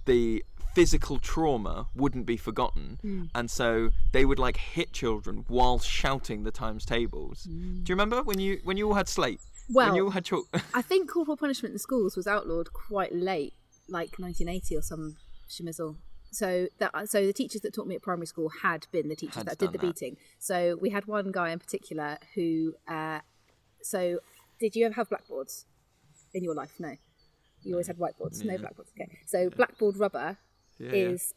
the physical trauma wouldn't be forgotten, and so they would like hit children while shouting the times tables. Do you remember when you all had slate? Well, when you all had chalk? I think corporal punishment in schools was outlawed quite late, like 1980 or some shimizzle. So the teachers that taught me at primary school had been the teachers that did the beating. So we had one guy in particular who. So did you ever have blackboards in your life? No. You always had whiteboards, no blackboards. Okay, so blackboard rubber is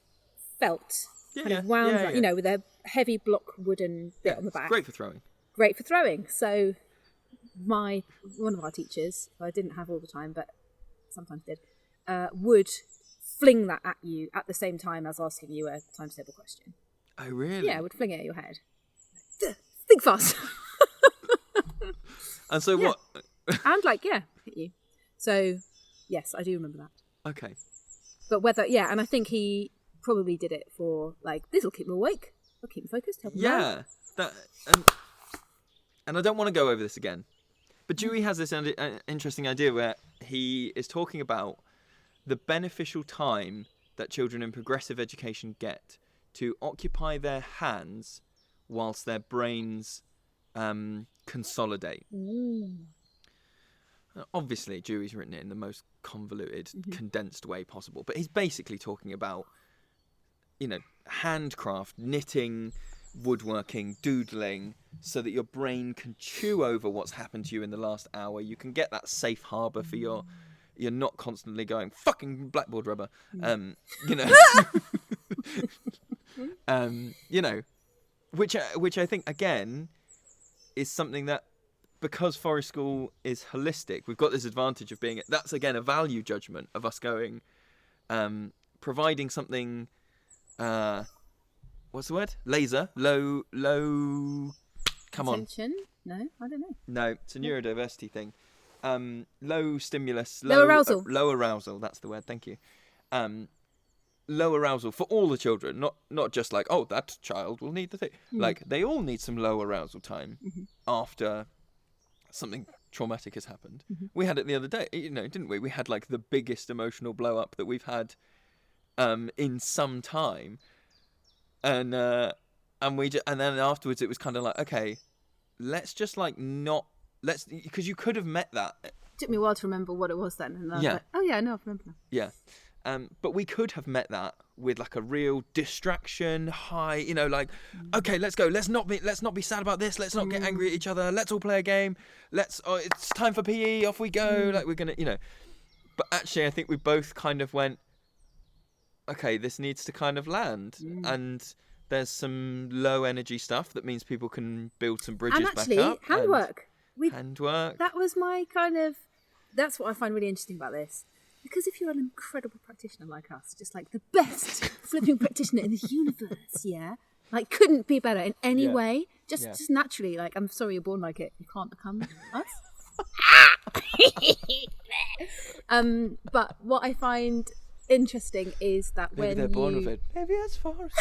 felt, kind of wound, with a heavy block wooden bit on the back. Great for throwing. Great for throwing. So one of our teachers, who I didn't have all the time, but sometimes did, would fling that at you at the same time as asking you a times table question. Oh, really? Yeah, would fling it at your head. Think fast. And so what? And hit you. So. Yes, I do remember that. Okay. But and I think he probably did it for, like, this will keep me awake. It'll keep me focused. Help me out. And I don't want to go over this again. But Dewey has this interesting idea where he is talking about the beneficial time that children in progressive education get to occupy their hands whilst their brains consolidate. Obviously, Dewey's written it in the most convoluted, condensed way possible, but he's basically talking about, handcraft, knitting, woodworking, doodling, so that your brain can chew over what's happened to you in the last hour. You can get that safe harbour for you're not constantly going, fucking blackboard rubber, which I think, again, is something that, because Forest School is holistic, we've got this advantage of being, that's again a value judgment of us going, providing something, what's the word? Low, come Attention? On. No, I don't know. No, it's a neurodiversity thing. Low stimulus. Low arousal. Low arousal, that's the word, thank you. Low arousal for all the children, not just like, oh, that child will need the thing. Like, they all need some low arousal time after something traumatic has happened. We had it the other day, didn't we? We had like the biggest emotional blow up that we've had in some time, and and then afterwards it was kind of like, okay, let's just like not because you could have met that. It took me a while to remember what it was then, and I was like, oh yeah, I know, I remember now. Yeah. But we could have met that with like a real distraction high, like, okay, let's go. Let's not be sad about this. Let's not get angry at each other. Let's all play a game. It's time for PE. Off we go. Like we're going to, but actually I think we both kind of went, okay, this needs to kind of land. And there's some low energy stuff that means people can build some bridges back up. And actually, handwork. Handwork. That was my that's what I find really interesting about this. Because if you're an incredible practitioner like us, just like the best flipping practitioner in the universe, like couldn't be better in any way, just naturally, like, I'm sorry you're born like it, you can't become us. But what I find interesting is that maybe they're born with it. Maybe it's forest.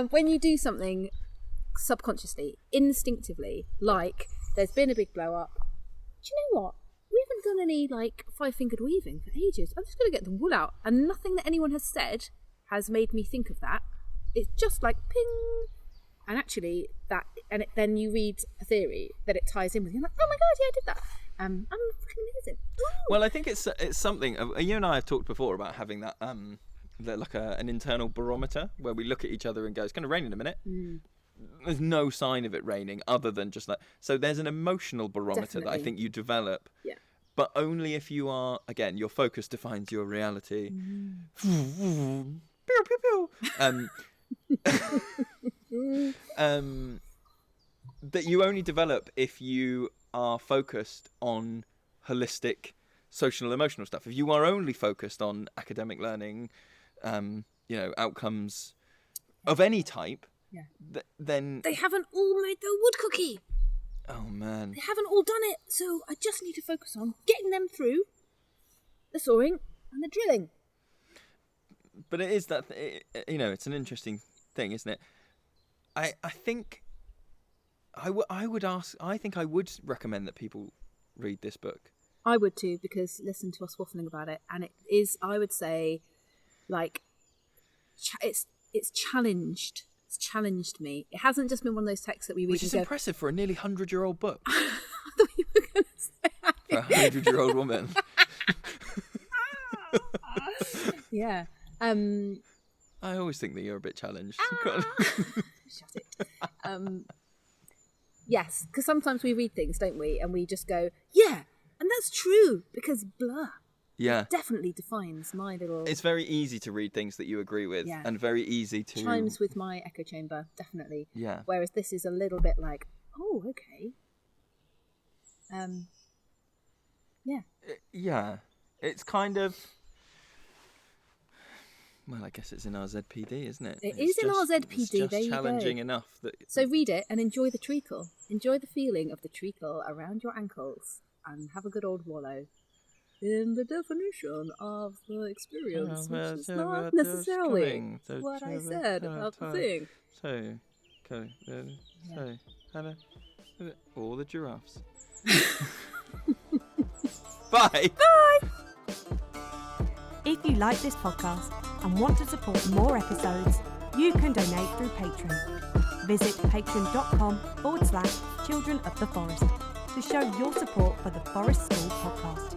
When you do something subconsciously, instinctively, like there's been a big blow up, do you know what? We haven't done any like 5-fingered weaving for ages. I'm just going to get the wool out, and nothing that anyone has said has made me think of that. It's just like ping, and actually then you read a theory that it ties in with. You're like, oh my god, yeah, I did that. I'm fucking amazing. Ooh. Well, I think it's something. You and I have talked before about having that like an internal barometer where we look at each other and go, it's going to rain in a minute. There's no sign of it raining other than just like, so there's an emotional barometer that I think you develop, but only if you are, again, your focus defines your reality. Pew, pew, pew. That you only develop if you are focused on holistic social and emotional stuff. If you are only focused on academic learning, outcomes of any type, then they haven't all made their wood cookie. Oh man, they haven't all done it. So I just need to focus on getting them through the sawing and the drilling. But it is that it's an interesting thing, isn't it? I think I would recommend that people read this book. I would too, because listen to us waffling about it, and it is, I would say, like it's challenged. It's challenged me. It hasn't just been one of those texts that we read. Which is impressive for a nearly 100-year-old book. I thought you were going to say for a 100-year-old woman. Yeah. I always think that you're a bit challenged. Shut it. Yes, because sometimes we read things, don't we? And we just go, yeah, and that's true, because blah. Yeah. It definitely defines my little... It's very easy to read things that you agree with, and very easy to... Chimes with my echo chamber, definitely. Yeah. Whereas this is a little bit like, oh, okay. Yeah. Yeah. It's kind of... Well, I guess it's in our ZPD, isn't it? It is in our ZPD, it's just there you go. challenging enough that... So read it and enjoy the treacle. Enjoy the feeling of the treacle around your ankles and have a good old wallow in the definition of the experience, which is not necessarily what I said about the thing. So, all the giraffes. Bye! Bye! If you like this podcast and want to support more episodes, you can donate through Patreon. Visit patreon.com/Children of the Forest to show your support for the Forest School podcast.